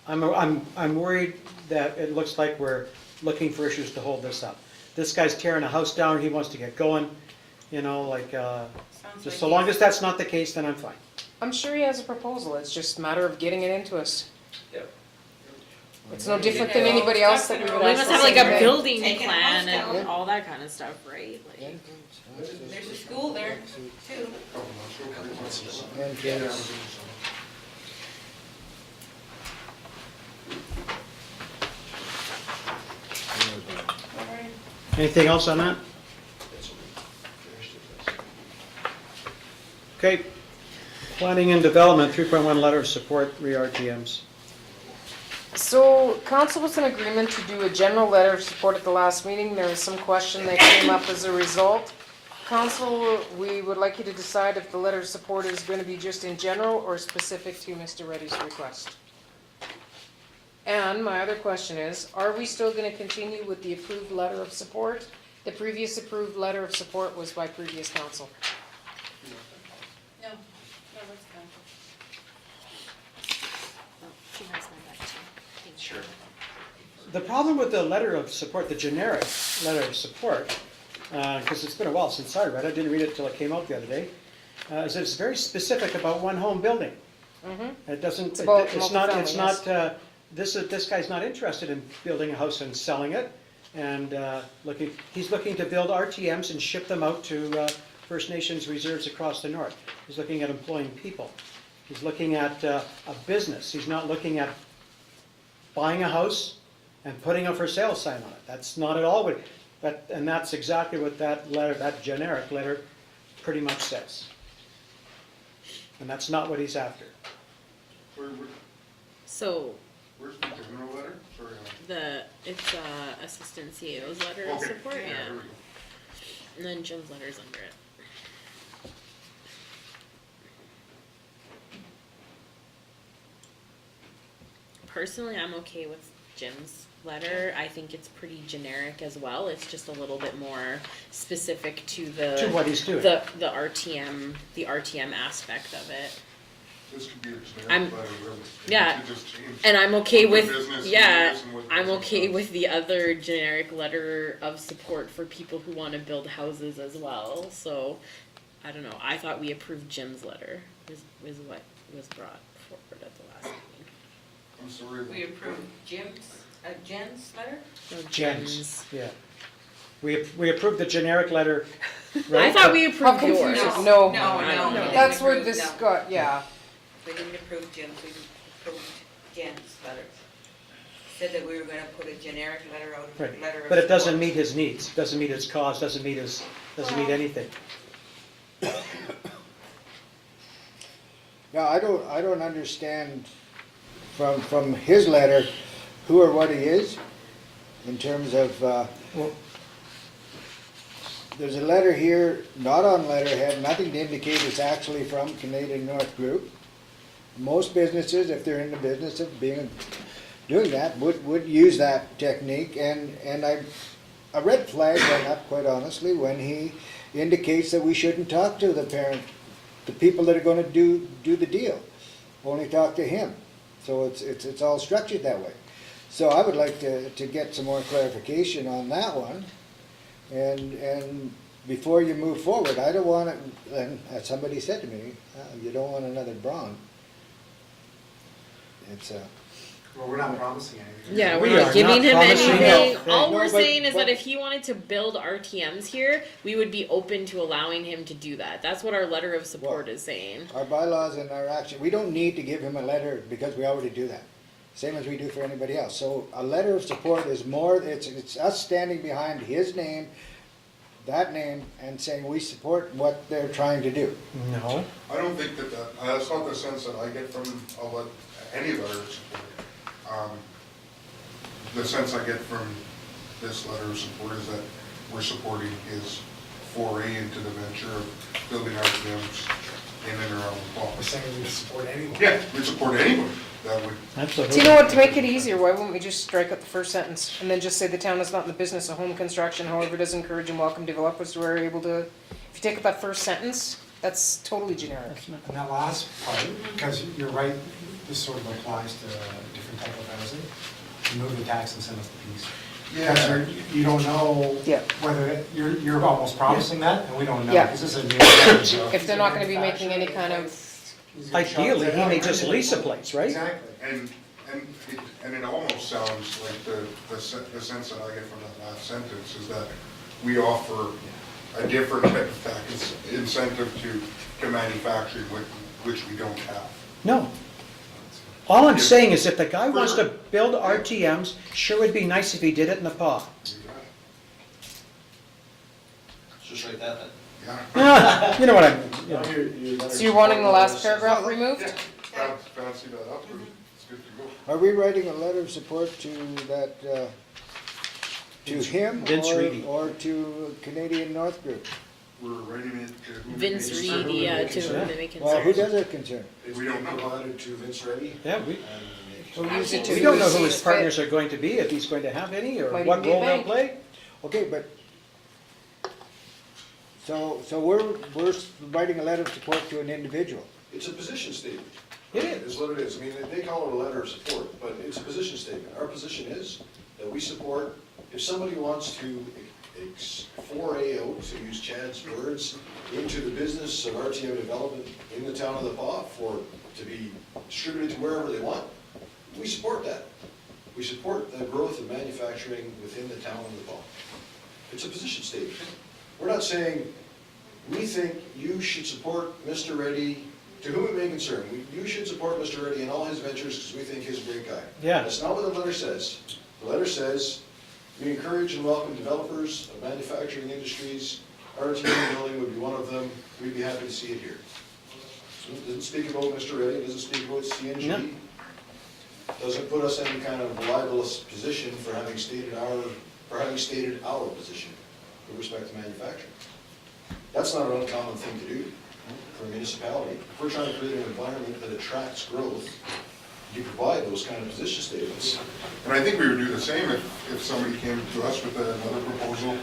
I'm worried that it looks like we're looking for issues to hold this up. This guy's tearing a house down, he wants to get going, Sounds just like so long as that's not the case, then I'm fine. I'm sure he has a proposal, it's just a matter of getting it into us. Yep. It's no different than anybody else that we would We ask must the have like same a thing. building Taking a plan house and down. all that kind of stuff, right? Like, There's a school there too. Entrance. Anything else on that? Okay. Planning and Development, 3.1 letter of support, re-RTMs. So council was in agreement to do a general letter of support at the last meeting. There was some question that came up as a result. Council, we would like you to decide if the letter of support is going to be just in general or specific to Mr. Reddy's request. And my other question is, are we still going to continue with the approved letter of support? The previous approved letter of support was by previous council. no, that's fine. Oh, she has my back too. Thank you. Sure. The problem with the letter of support, the generic letter of support, because it's been a while since I read it, I didn't read it till it came out the other day, is that it's very specific about one home building. It doesn't, It's about it's not, multifamily, this guy's not interested in building a house and selling it, and he's looking to build RTMs and ship them out to First Nations reserves across the north. He's looking at employing people. He's looking at a business. He's not looking at buying a house and putting a for sale sign on it. That's not at all and that's exactly what that letter, that generic letter, pretty much says. And that's not what he's after. So Where's the general letter? Sorry. it's assistant CEO's letter of Okay, support, there yeah. we go. And then Jim's letter's under it. Personally, I'm okay with Jim's letter. I think it's pretty generic as well. It's just a little bit more specific to To what he's doing. the RTM aspect of it. This could be a I'm- generic letter, really. yeah. You could just change And I'm okay what with, the business yeah, is and what I'm business okay does. with the other generic letter of support for people who wanna build houses as well, so, I don't know, I thought we approved Jim's letter, was what was brought forward at the last meeting. I'm sorry. We approved Jen's letter? No, Jim's, yeah. We approved the generic letter, right? I thought we How approved confusing. yours. No. No, I don't know. That's where this got, yeah. We didn't approve Jim's, we approved Jen's letter. Said that we were gonna put a generic letter out, Right, letter of but it doesn't support. meet his needs, doesn't meet his cause, doesn't meet anything. Now, I don't understand from his letter who or what he is in terms of, there's a letter here, not on letterhead, nothing to indicate it's actually from Canadian North Group. Most businesses, if they're in the business of doing that, would use that technique, and a red flag went up, quite honestly, when he indicates that we shouldn't talk to the people that are gonna do the deal. Only talk to him. So it's all structured that way. So I would like to get some more clarification on that one. And before you move forward, I don't want it, and as somebody said to me, you don't want another Braun. It's Well, we're not promising anything. Yeah, We we're are not giving not him promising anything. anything. All No, we're but- saying is that but- if he wanted to build RTMs here, we would be open to allowing him to do that. That's what our letter of support Well- is saying. our bylaws and our action, we don't need to give him a letter because we already do that. Same as we do for anybody else. So a letter of support is more, it's us standing behind his name, that name, and saying we support what they're trying to do. No. I don't think that's not the sense that I get from any letter of support. The sense I get from this letter of support is that we're supporting his foray into the venture of building RTMs in and around the We're fall. saying we support anyone. Yeah, we support anybody that would, Absolutely. Do you know what, to make it easier, why wouldn't we just strike out the first sentence and then just say the town is not in the business of home construction, however, does encourage and welcome developers who are able to, if you take out that first sentence, that's totally generic. And that last part, because you're right, this sort of applies to different type of housing. Remove the tax and send us the piece. Because you don't know Yeah. whether, you're almost promising that, and we don't know. Yeah. Because this is a new. If they're not gonna be making any kind of, Ideally, he may just lease a place, right? Exactly. and And it almost sounds like the sense that I get from that last sentence is that we offer a different type of tax incentive to manufacturing, which we don't have. No. All I'm saying is if the guy wants to build RTMs, sure would be nice if he did it in the PAW. Just write that then. Yeah. You know what I mean, you know. So you're wanting the last paragraph removed? Fancy that up, it's good to go. Are we writing a letter of support to that, to him Vince Reedy. or to Canadian North Group? We're writing it to whom it Vince may Reed, concern. yeah, to whom it may Well, who concern. does it concern? It's We don't been know. provided to Vince Reddy. Yeah, we We'll use it to. don't know who see his fit. partners are going to be, if he's going to have any, or Might what even be a role they'll bank. play. Okay, but, so we're writing a letter of support to an individual. It's a position statement. It is. Is what it is. I mean, they call it a letter of support, but it's a position statement. Our position is that we support, if somebody wants to foray out, to use Chad's words, into the business of RTM development in the town of the PAW to be distributed to wherever they want, we support that. We support the growth of manufacturing within the town of the PAW. It's a position statement. We're not saying, we think you should support Mr. Reddy, to whom it may concern. You should support Mr. Reddy in all his ventures because we think he's a great guy. Yeah. That's not what the letter says. The letter says, we encourage and welcome developers of manufacturing industries. RTM building would be one of them. We'd be happy to see it here. It doesn't speak about Mr. Reddy, it doesn't speak about CNG. No. Doesn't put us in any kind of libelous position for having stated our position with respect to manufacturing. That's not an uncommon thing to do for a municipality. If we're trying to create an environment that attracts growth, you provide those kind of position statements. And I think we would do the same if somebody came to us with another proposal.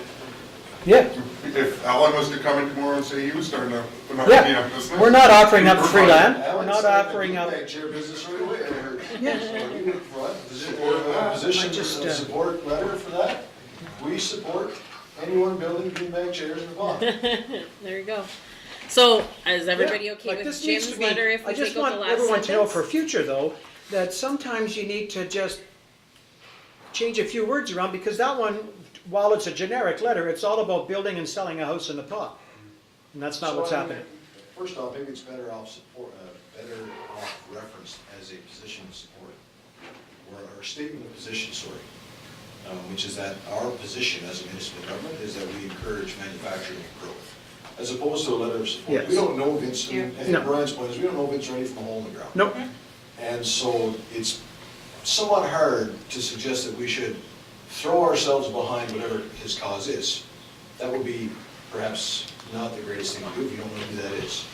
Yeah, If Alan was to come in tomorrow and say he was starting a yeah. business. We're not offering up free land. We're Alan not said that offering you up, bank chair business right away, I heard. Yes. So you would provide a position, just, a support letter for that. We support anyone building beanbag chairs in the PAW. There you go. So, is everybody Yeah, okay like with this needs Jim's to be- letter if we I just take out the want last everyone to know for sentence? future though, that sometimes you need to just change a few words around, because that one, while it's a generic letter, it's all about building and selling a house in the PAW. And that's not So, what's I mean, happening. First off, maybe it's better off referenced as a position of support, or a statement of position, sorry. Which is that our position as a municipal government is that we encourage manufacturing and growth, as opposed to a letter of support. Yes. We don't know Vince, I Yeah. think No. Brian's point is, we don't know Vince Reddy from a hole in the ground. Nope, And so it's somewhat hard to suggest that we should throw ourselves behind whatever his cause is. That would be perhaps not the greatest thing to do if you don't know who that is.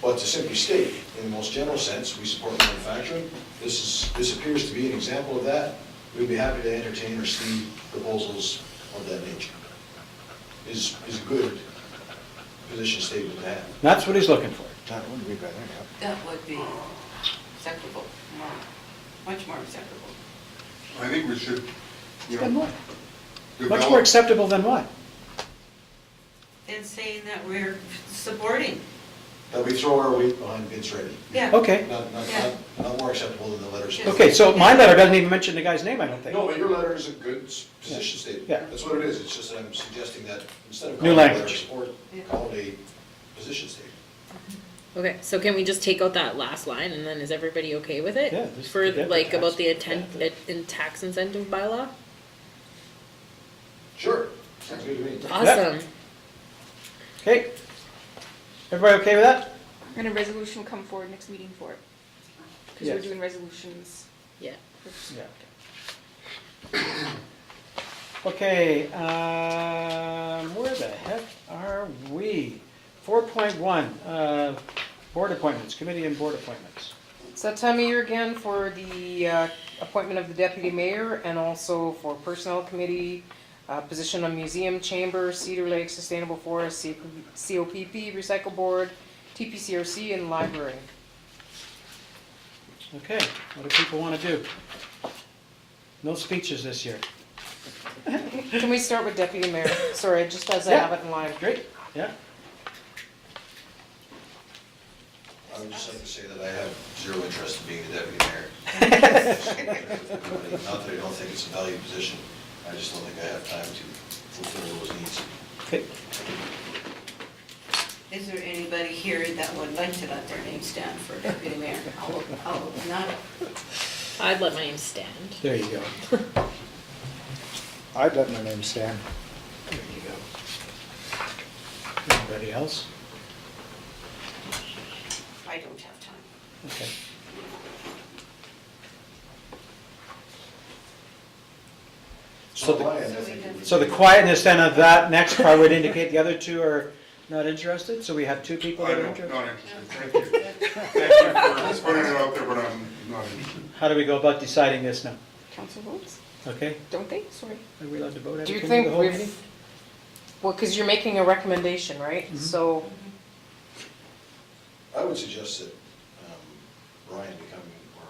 But to simply state, in the most general sense, we support manufacturing. This appears to be an example of that. We'd be happy to entertain or see proposals of that nature. Is a good position statement to have. that's what he's looking for. That would be better, yeah. That would be acceptable, much more acceptable. I think we should, you Then know, what? Much develop. more acceptable than what? And saying that we're supporting. That we throw our weight behind Vince Reddy. Yeah. Okay, Not more acceptable than the letters. Yeah. okay, so my letter doesn't even mention the guy's name, I don't think. No, but your letter is a good position statement. Yeah. That's what it is. It's just that I'm suggesting that instead of New calling it a letter of language. support, Yeah. call it a position statement. Okay, so can we just take out that last line and then is everybody okay with it? Yeah, just For forget the like tax. about the in tax incentive bylaw? Sure, sounds good to me. Awesome. Okay, everybody okay with that? And a resolution will come forward next meeting for it. Because we're Yes. doing resolutions. Yeah. Yeah. Okay, where the heck are we? 4.1, board appointments, committee and board appointments. It's that time of year again for the appointment of the deputy mayor and also for personnel committee, position on museum, chamber, Cedar Lake, sustainable forest, COPP, recycle board, TPCRC, and library. Okay, what do people want to do? No speeches this year. Can we start with deputy mayor? Sorry, just as I Yeah. have it in line. Great, yeah. I would just like to say that I have zero interest in being the deputy mayor. Not that I don't think it's a valued position, I just don't think I have time to fulfill those needs. Okay. Is there anybody here that would like to let their name stand for deputy mayor? I'll open that up. I'd let my name stand. There you go. I'd let my name stand. There you go. Anybody else? I don't have time. Okay. So So the quietness then of that next part would indicate the other two are not interested? So we have two people I that are don't, interested? not interested, thank you. Thank you for putting it out there, but I'm not interested. How do we go about deciding this now? Council votes, Okay, don't they? Sorry. are we allowed to vote at Do the you committee of think the whole we've, meeting? well, because you're making a recommendation, right? Mhm. So, I would suggest that Brian becoming, or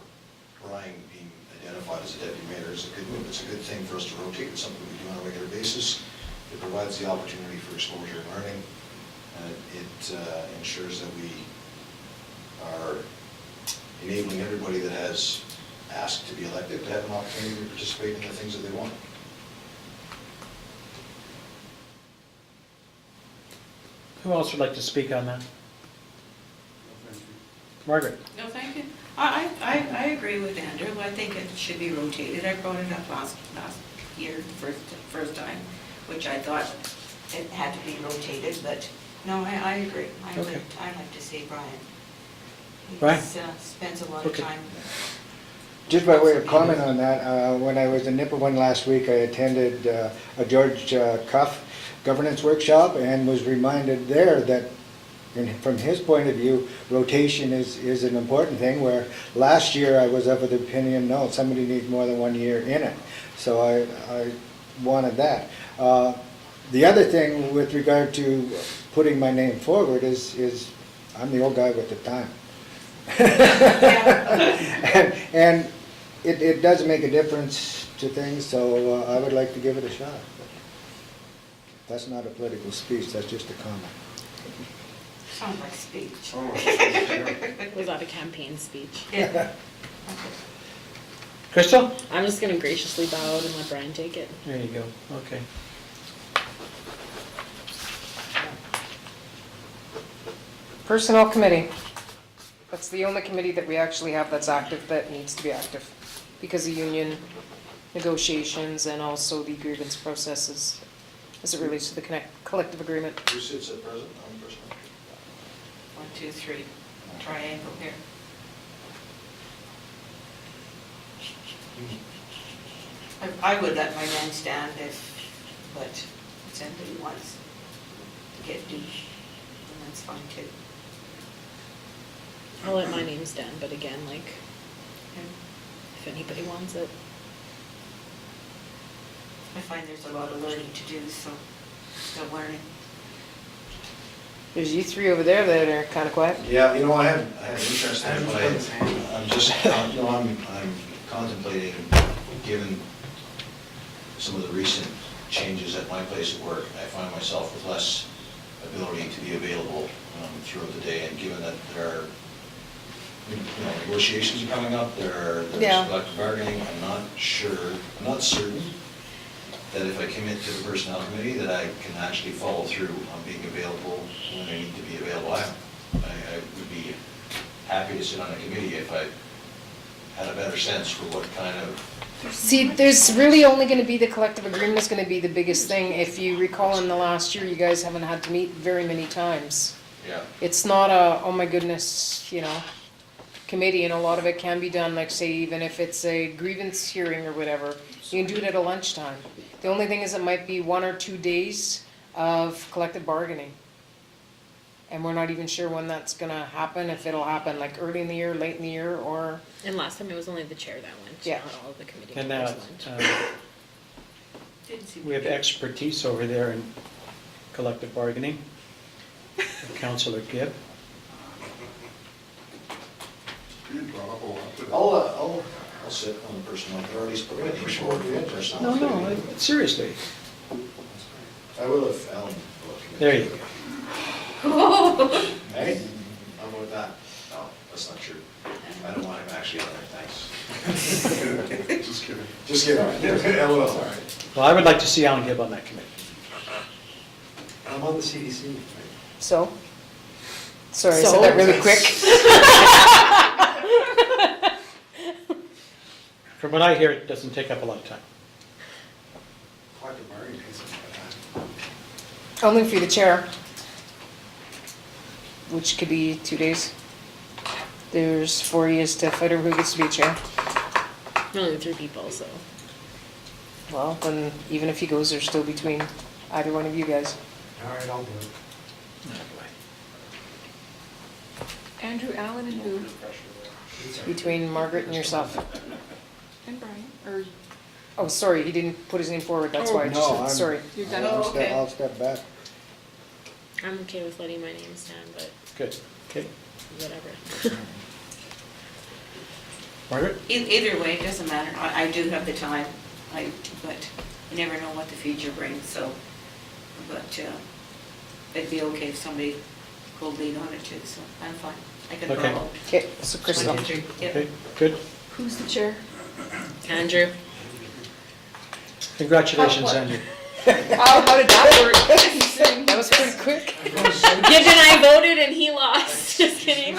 Brian being identified as a deputy mayor is a good move. It's a good thing for us to rotate. It's something we do on a regular basis. It provides the opportunity for exposure and learning. And it ensures that we are enabling everybody that has asked to be elected to have an opportunity to participate in the things that they want. Who else would like to speak on that? Margaret? No, thank you. I agree with Andrew. I think it should be rotated. I brought it up last year, first time, which I thought it had to be rotated, but no, I agree. I Okay. like to see Brian. Brian? He spends a lot of Okay. time. Just by way of comment on that, when I was in Nipawin last week, I attended a George Cuff governance workshop and was reminded there that from his point of view, rotation is an important thing, where last year I was of the opinion, no, somebody needs more than 1 year in it. So I wanted that. The other thing with regard to putting my name forward is I'm the old guy with the time. And it does make a difference to things, so I would like to give it a shot. That's not a political speech, that's just a comment. Sounds like speech. Was that a campaign speech? Yeah. Crystal? I'm just gonna graciously bow out and let Brian take it. There you go, okay. Personnel Committee. That's the only committee that we actually have that's active, that needs to be active, because of union negotiations and also the grievance processes as it relates to the collective agreement. Who sits at present on personnel? 1, 2, 3, triangle here. I would let my man stand but if somebody wants to get deep, then that's fine too. I'll let my name stand, but again, like, if anybody wants it. I find there's a lot of learning to do, so still learning. There's you three over there that are kind of quiet. Yeah, you know, I have interest in it, but I'm just, you know, I'm contemplating, given some of the recent changes at my place of work, I find myself with less ability to be available throughout the day, and given that there are, you know, negotiations are coming up, there's Yeah. collective bargaining, I'm not certain that if I commit to the personnel committee, that I can actually follow through on being available when I need to be available. I would be happy to sit on a committee if I had a better sense for what kind of, See, there's really only gonna be the collective agreement is gonna be the biggest thing. If you recall in the last year, you guys haven't had to meet very many times. yeah. It's not a, oh my goodness, you know, committee, and a lot of it can be done, like say, even if it's a grievance hearing or whatever, you can do it at a lunchtime. The only thing is it might be 1 or 2 days of collective bargaining. And we're not even sure when that's gonna happen, if it'll happen like early in the year, late in the year, or, And last time it was only the chair that went, Yeah. not all of the committee And members now, went. Didn't seem we have to be- expertise over there in collective bargaining. Councillor Gibb. You brought up a lot today. I'll sit on the personnel, or at least put my name forward for the personnel. No, committee. seriously. I will if Alan will. There you go. Hey, how about that? No. That's not true. I don't want him actually on there, thanks. Just kidding. Just kidding. LOL, all right. Well, I would like to see Alan Gibb on that committee. I'm on the CDC. right? So? Sorry, I said that really quick. From what I hear, it doesn't take up a lot of time. Collective bargaining is something like that. Only for the chair, which could be 2 days. There's 4 years to fight over who gets to be chair. Only 3 people, so. Well, then even if he goes, there's still between either one of you guys. All right, I'll do it. Andrew Allen and who? Between Margaret and yourself. And Brian, or Oh, sorry, he didn't put his name forward, that's why I no, just I'm- said, sorry. you're done? Oh, okay. I'll step back. I'm okay with letting my name stand, but Good. Okay. whatever. Margaret? Either way, it doesn't matter. I do have the time, but you never know what the future brings, so, but it'd be okay if somebody could lead on it too, so I'm fine. I can Okay. follow. Okay, so Crystal. Yep. Okay, good. Who's the chair? Andrew? Congratulations, Andrew. Oh, how did that work? That was pretty quick. Gibbs and I voted and he lost. Just kidding.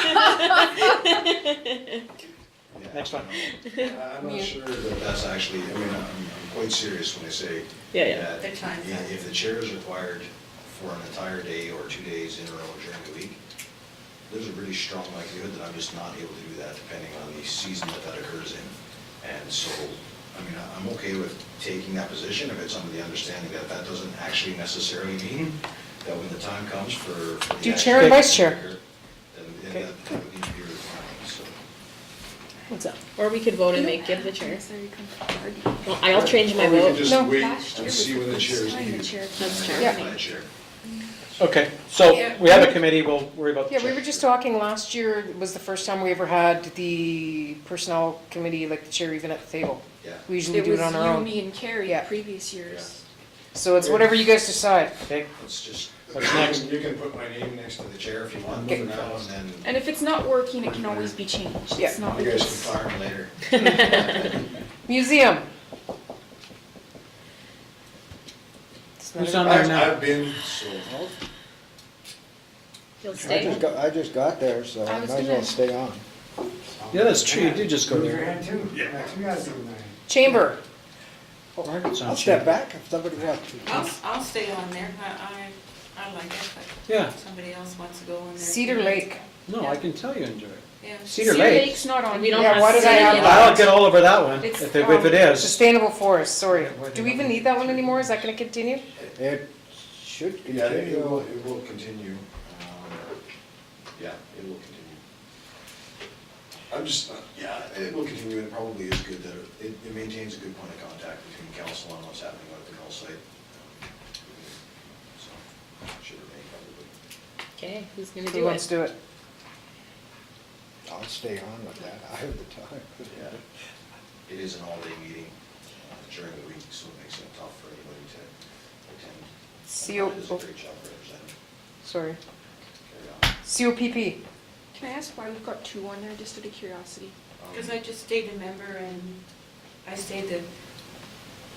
Next one. I'm not sure that that's actually, I mean, I'm quite serious when I say Yeah, yeah. that The time. if the chair is required for an entire day or 2 days in a row during the week, there's a really strong likelihood that I'm just not able to do that depending on the season that that occurs in. And so, I mean, I'm okay with taking that position if it's under the understanding that that doesn't actually necessarily mean that when the time comes for the Do actual chair and vice chair. then that would need to be required, so. What's up? Or we could vote and make Gibb the chair. Necessarily come forward. Well, I'll change my Or we vote. can just No. wait Last year and was see the when the first chair is time the needed. chair That's came true. Yeah. By the chair. Okay, so we have a committee, we'll worry about the Yeah, we chair. were just talking, last year was the first time we ever had the personnel committee, like the chair even at the table. Yeah. We usually do it on our you, own. me, and Carrie Yeah. previous years. So it's whatever you guys decide. Okay, It's just, What's next? you can put my name next to the chair if you want Okay. for now, and then And if it's not working, it can always be changed. Yeah. It's not you like guys can it's. fire me later. Museum. It's not Who's a- on there now? I've been, so, You'll I stay? just got there, so I I was might as well gonna- stay on. Yeah, that's true, you did just go Move your there. hand too. Yeah. Two guys doing that. Chamber. Margaret's on I'll step chamber. back if somebody wants to. I'll stay on there. I like it, but Yeah, if somebody else wants to go in there. Cedar Lake. no, I can tell you enjoy it. Yeah. Cedar Lake. Lake's not on. We don't here. Yeah, why did I have have city that? I'll get all over that one, It's, if it is. Sustainable Forest, sorry. Why Do we even need that one anymore? Is that gonna continue? It should Yeah, it continue. will continue. Yeah, it will continue. I'm just, yeah, it will continue, and it probably is good that it maintains a good point of contact between council and what's happening out at the mill site. So, should remain probably. Okay, who's gonna Who do wants it? to do it? I'll stay on with that. I have the time. Yeah. It is an all-day meeting during the week, so it makes it tough for anybody to attend. CO, It does a great job representing. sorry. Carry on. COPP. Can I ask why we've got 2 on there, just out of curiosity? Because I just stayed a member and I stayed the,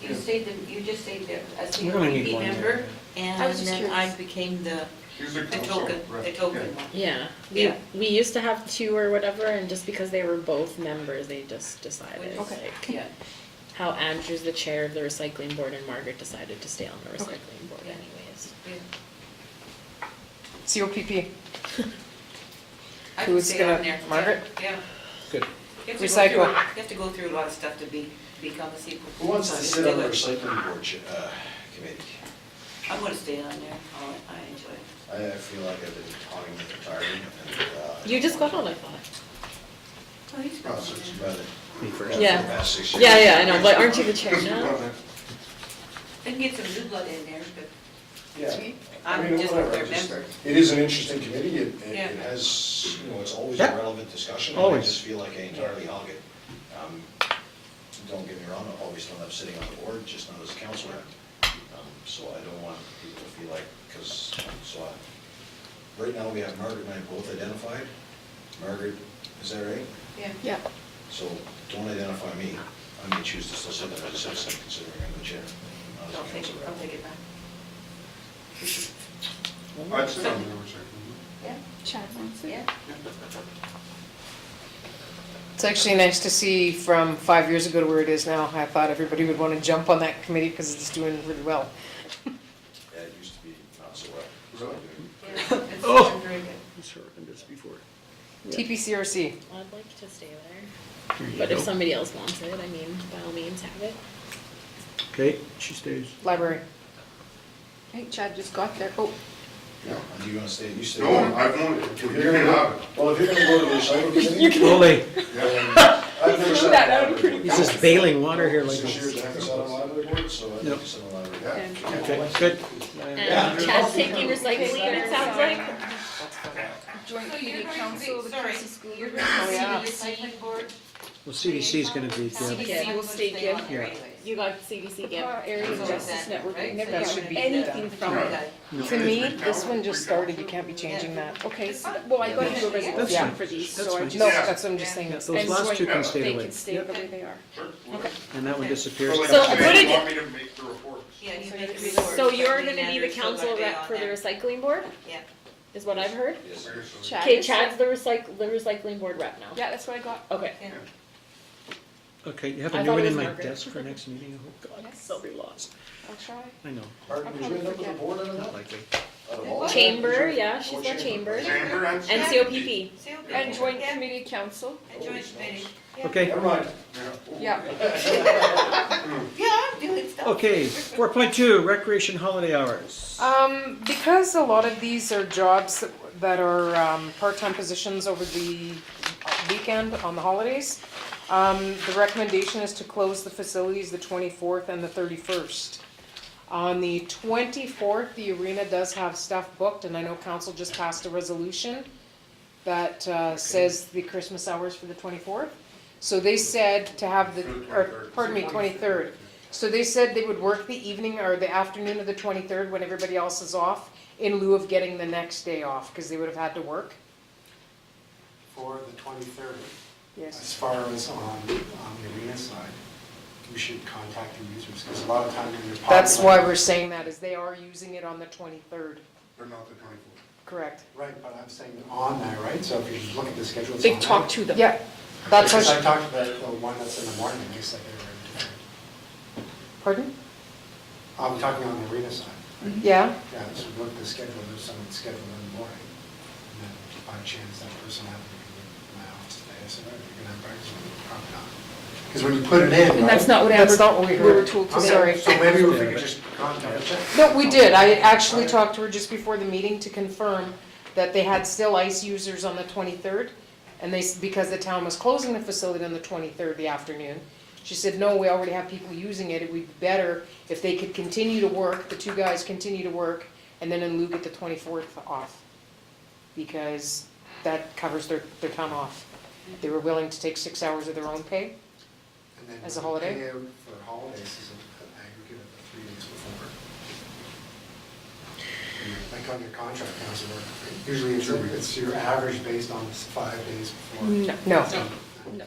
you just stayed a We're gonna need COPP one member. there. I And was just then I curious. became the he's a the council token, rep. the token one. Yeah, Yeah. we used to have 2 or whatever, and just because they were both members, they just decided, Okay. like, Yeah. how Andrew's the chair of the recycling board and Margaret decided to stay on the recycling board Yeah. anyways. Yeah. COPP. I Who's can stay on gonna- there. Margaret? Yeah. Good. You have to go Recycle. through- You have to go through a lot of stuff to become a COPP. Who wants to Just sit do on the it. recycling board committee? I'm gonna stay on there. I enjoy it. I feel like I've been talking with retiring and. You just got on, I thought. Oh, he's Oh, so it's rather- Me first. for the Yeah. past 6 years. Yeah, yeah, I know, but aren't you the chair now? They can get some new blood in there, but Yeah. I I'm mean, just whatever, their I just- member. It is an interesting committee, it Yeah. has, it's always a Yeah. relevant discussion. and Always. I just feel like I entirely hog it. Don't get me wrong, I'll always still up sitting on the board, just not as a council rep. So I don't want people to feel like, right now we have Margaret and I both identified. Margaret Is that right? Yeah. So don't identify me. I may choose to still sit there as a citizen, considering I'm the chair. not as a I'll take it, council I'll rep. take it back. I'd sit on the oversight committee. Yeah, Chad wants it. yeah. It's actually nice to see from 5 years ago to where it is now. I thought everybody would want to jump on that committee because it's doing really well. Yeah, it used to be not so well. Really? Yeah, it's Oh. done very good. It's heard this before. TPCRC, I'd like to stay there, Here you but if go. somebody else wants it, I mean, by all means, have it. Okay, she stays. library. I think Chad just got there. Oh, Yeah, and you gonna stay, you stay. No, I've known it, you If can you're gonna have go, it. well, if you're gonna go to the recycling committee. Holy, Yeah. I've never sat that on out library pretty board. he's just bailing water here like 6 years I haven't sat on library board, so I Yep. think to sit on library. Yeah. okay, good. And Chad's taking recycling, it sounds like. joint committee council, the sorry, Casey School. you're Board. going to yeah. see the recycling board. Well, CDC's gonna be, CDC will stake you. Yeah. You got CDC gift. Area of Justice Network. Right? Never That got should be anything done. from it. To me, this one just started, you can't be changing that. Okay, so, well, I got into a That's resolution fine. for these, That's so I fine. just. No, that's what I'm just saying. Yeah, It's- those and last joint- two can stay They away. can stay the way they are. And that one disappears. So like So I said, what did you you- want me to make the reports? Yeah, you So make you a can be report. So you're Something gonna be the Andrew's still council gonna be rep on for the there. recycling board, Yeah. is what I've heard? Yes. Okay, so- Chad Okay, is- Chad's the recycling board rep now. Yeah, that's what I got. Okay. Yeah. Okay, you have a I new thought one it in was my Margaret. desk for next meeting, oh God, Yes. I'll be lost. I'll try. I know, Pardon, did you end up with a board out of not that? likely. Out of all of that? Chamber, Did you- yeah, she's oh, got chamber. Chamber and. And COPP. COP. And joint Yeah, committee council. And joint committee. Yeah. Okay, Never mind. Yeah. Yeah, I'm doing stuff. okay, 4.2, recreation holiday hours. Because a lot of these are jobs that are part-time positions over the weekend on the holidays, the recommendation is to close the facilities the 24th and the 31st. On the 24th, the arena does have stuff booked, and I know council just passed a resolution that says the Christmas hours for the 24th. So they said to have the, or, pardon me, 23rd. So they said they would work the evening or the afternoon of the 23rd when everybody else is off in lieu of getting the next day off, because they would have had to work. For the 23rd, Yes. as far as on the arena side, we should contact the users, because a lot of times when you're. That's why populating- we're saying that, is they are using it on the 23rd. But not the 24th. Correct. Right, but I'm saying on there, right? So if you look at the schedule, it's They on talk there. to them. Yeah, that's Because I what, talked about the one that's in the morning, they said they were different. pardon? I'm talking on the arena side. Yeah, Yeah, so look at the schedule, there's someone scheduled in the morning. And then by chance that person happened to be in my office today, I said, oh, you can have breakfast, probably not. Because when you put it in, And that's right? not what That's Amber, not what we we were heard. told Okay, today. Sorry. So maybe if we could just contact them. no, we did, I actually talked to her just before the meeting to confirm that they had still ice users on the 23rd, and they, because the town was closing the facility on the 23rd, the afternoon. She said, no, we already have people using it, it would be better if they could continue to work, the two guys continue to work, and then in lieu get the 24th off. Because that covers their time off. They were willing to take 6 hours of their own pay. And then As a we holiday? pay out for holidays is an aggregate of the 3 days before. Like on your contract, how's it work? Usually it's your average based on 5 days before. No. No.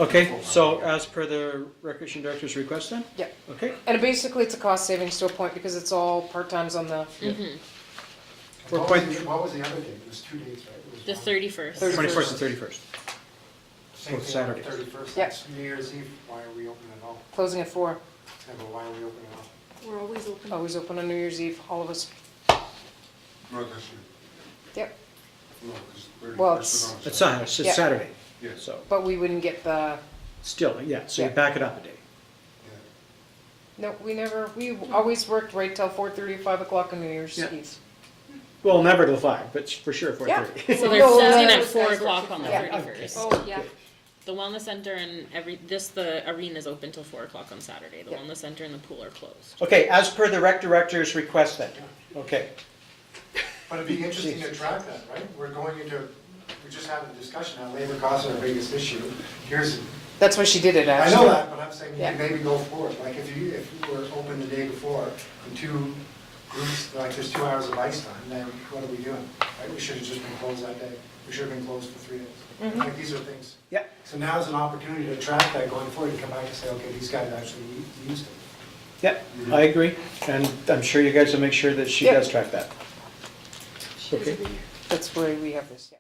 Okay, so as per the recreation director's request then? Yeah. Okay, And basically, it's a cost savings to a point because it's all part-times on the, Mm-hmm. What was the other date? It was 2 days, right? It was The one- 31st. 21st and 31st. Same both thing on the Saturdays. 31st, Yeah. that's New Year's Eve, why are we open at all? closing at 4. Yeah, but why are we open at all? We're always open. Always open on New Year's Eve, all of us. Not this year. Yep. No, because Well, 31st is on It's Saturday. Saturday, Yeah. it's Saturday, Yes. so, But we wouldn't get the, still, yeah, so you Yeah. back it up a day. Yeah. no, we always worked right till 4:30, 5 o'clock on New Year's Yeah. Eve. Well, never till 5, but for sure 4:30. So they're No, closing no, at those 4 guys work o'clock till on the Yeah. 31st. Oh, yeah. The wellness center and the arena's open till 4 o'clock on Saturday. The Yeah. wellness center and the pool are closed. Okay, as per the rec director's request then, okay. But it'd be interesting to track that, right? We're going into, we're just having a discussion now, labor costs are our biggest issue. Here's, That's why she did it, I actually. know that, but I'm saying you Yeah. can maybe go forward, like if we were open the day before, and 2 groups like there's 2 hours of ice time, then what are we doing? Right, we should have just been closed that day, we should have been closed for 3 days. Like, these are things. Yeah. So now's an opportunity to track that going forward, and come back and say, okay, these guys actually used it. Yep, I agree, and I'm sure you guys will make sure that she Yeah. does track that. Okay. That's why we have this, yeah.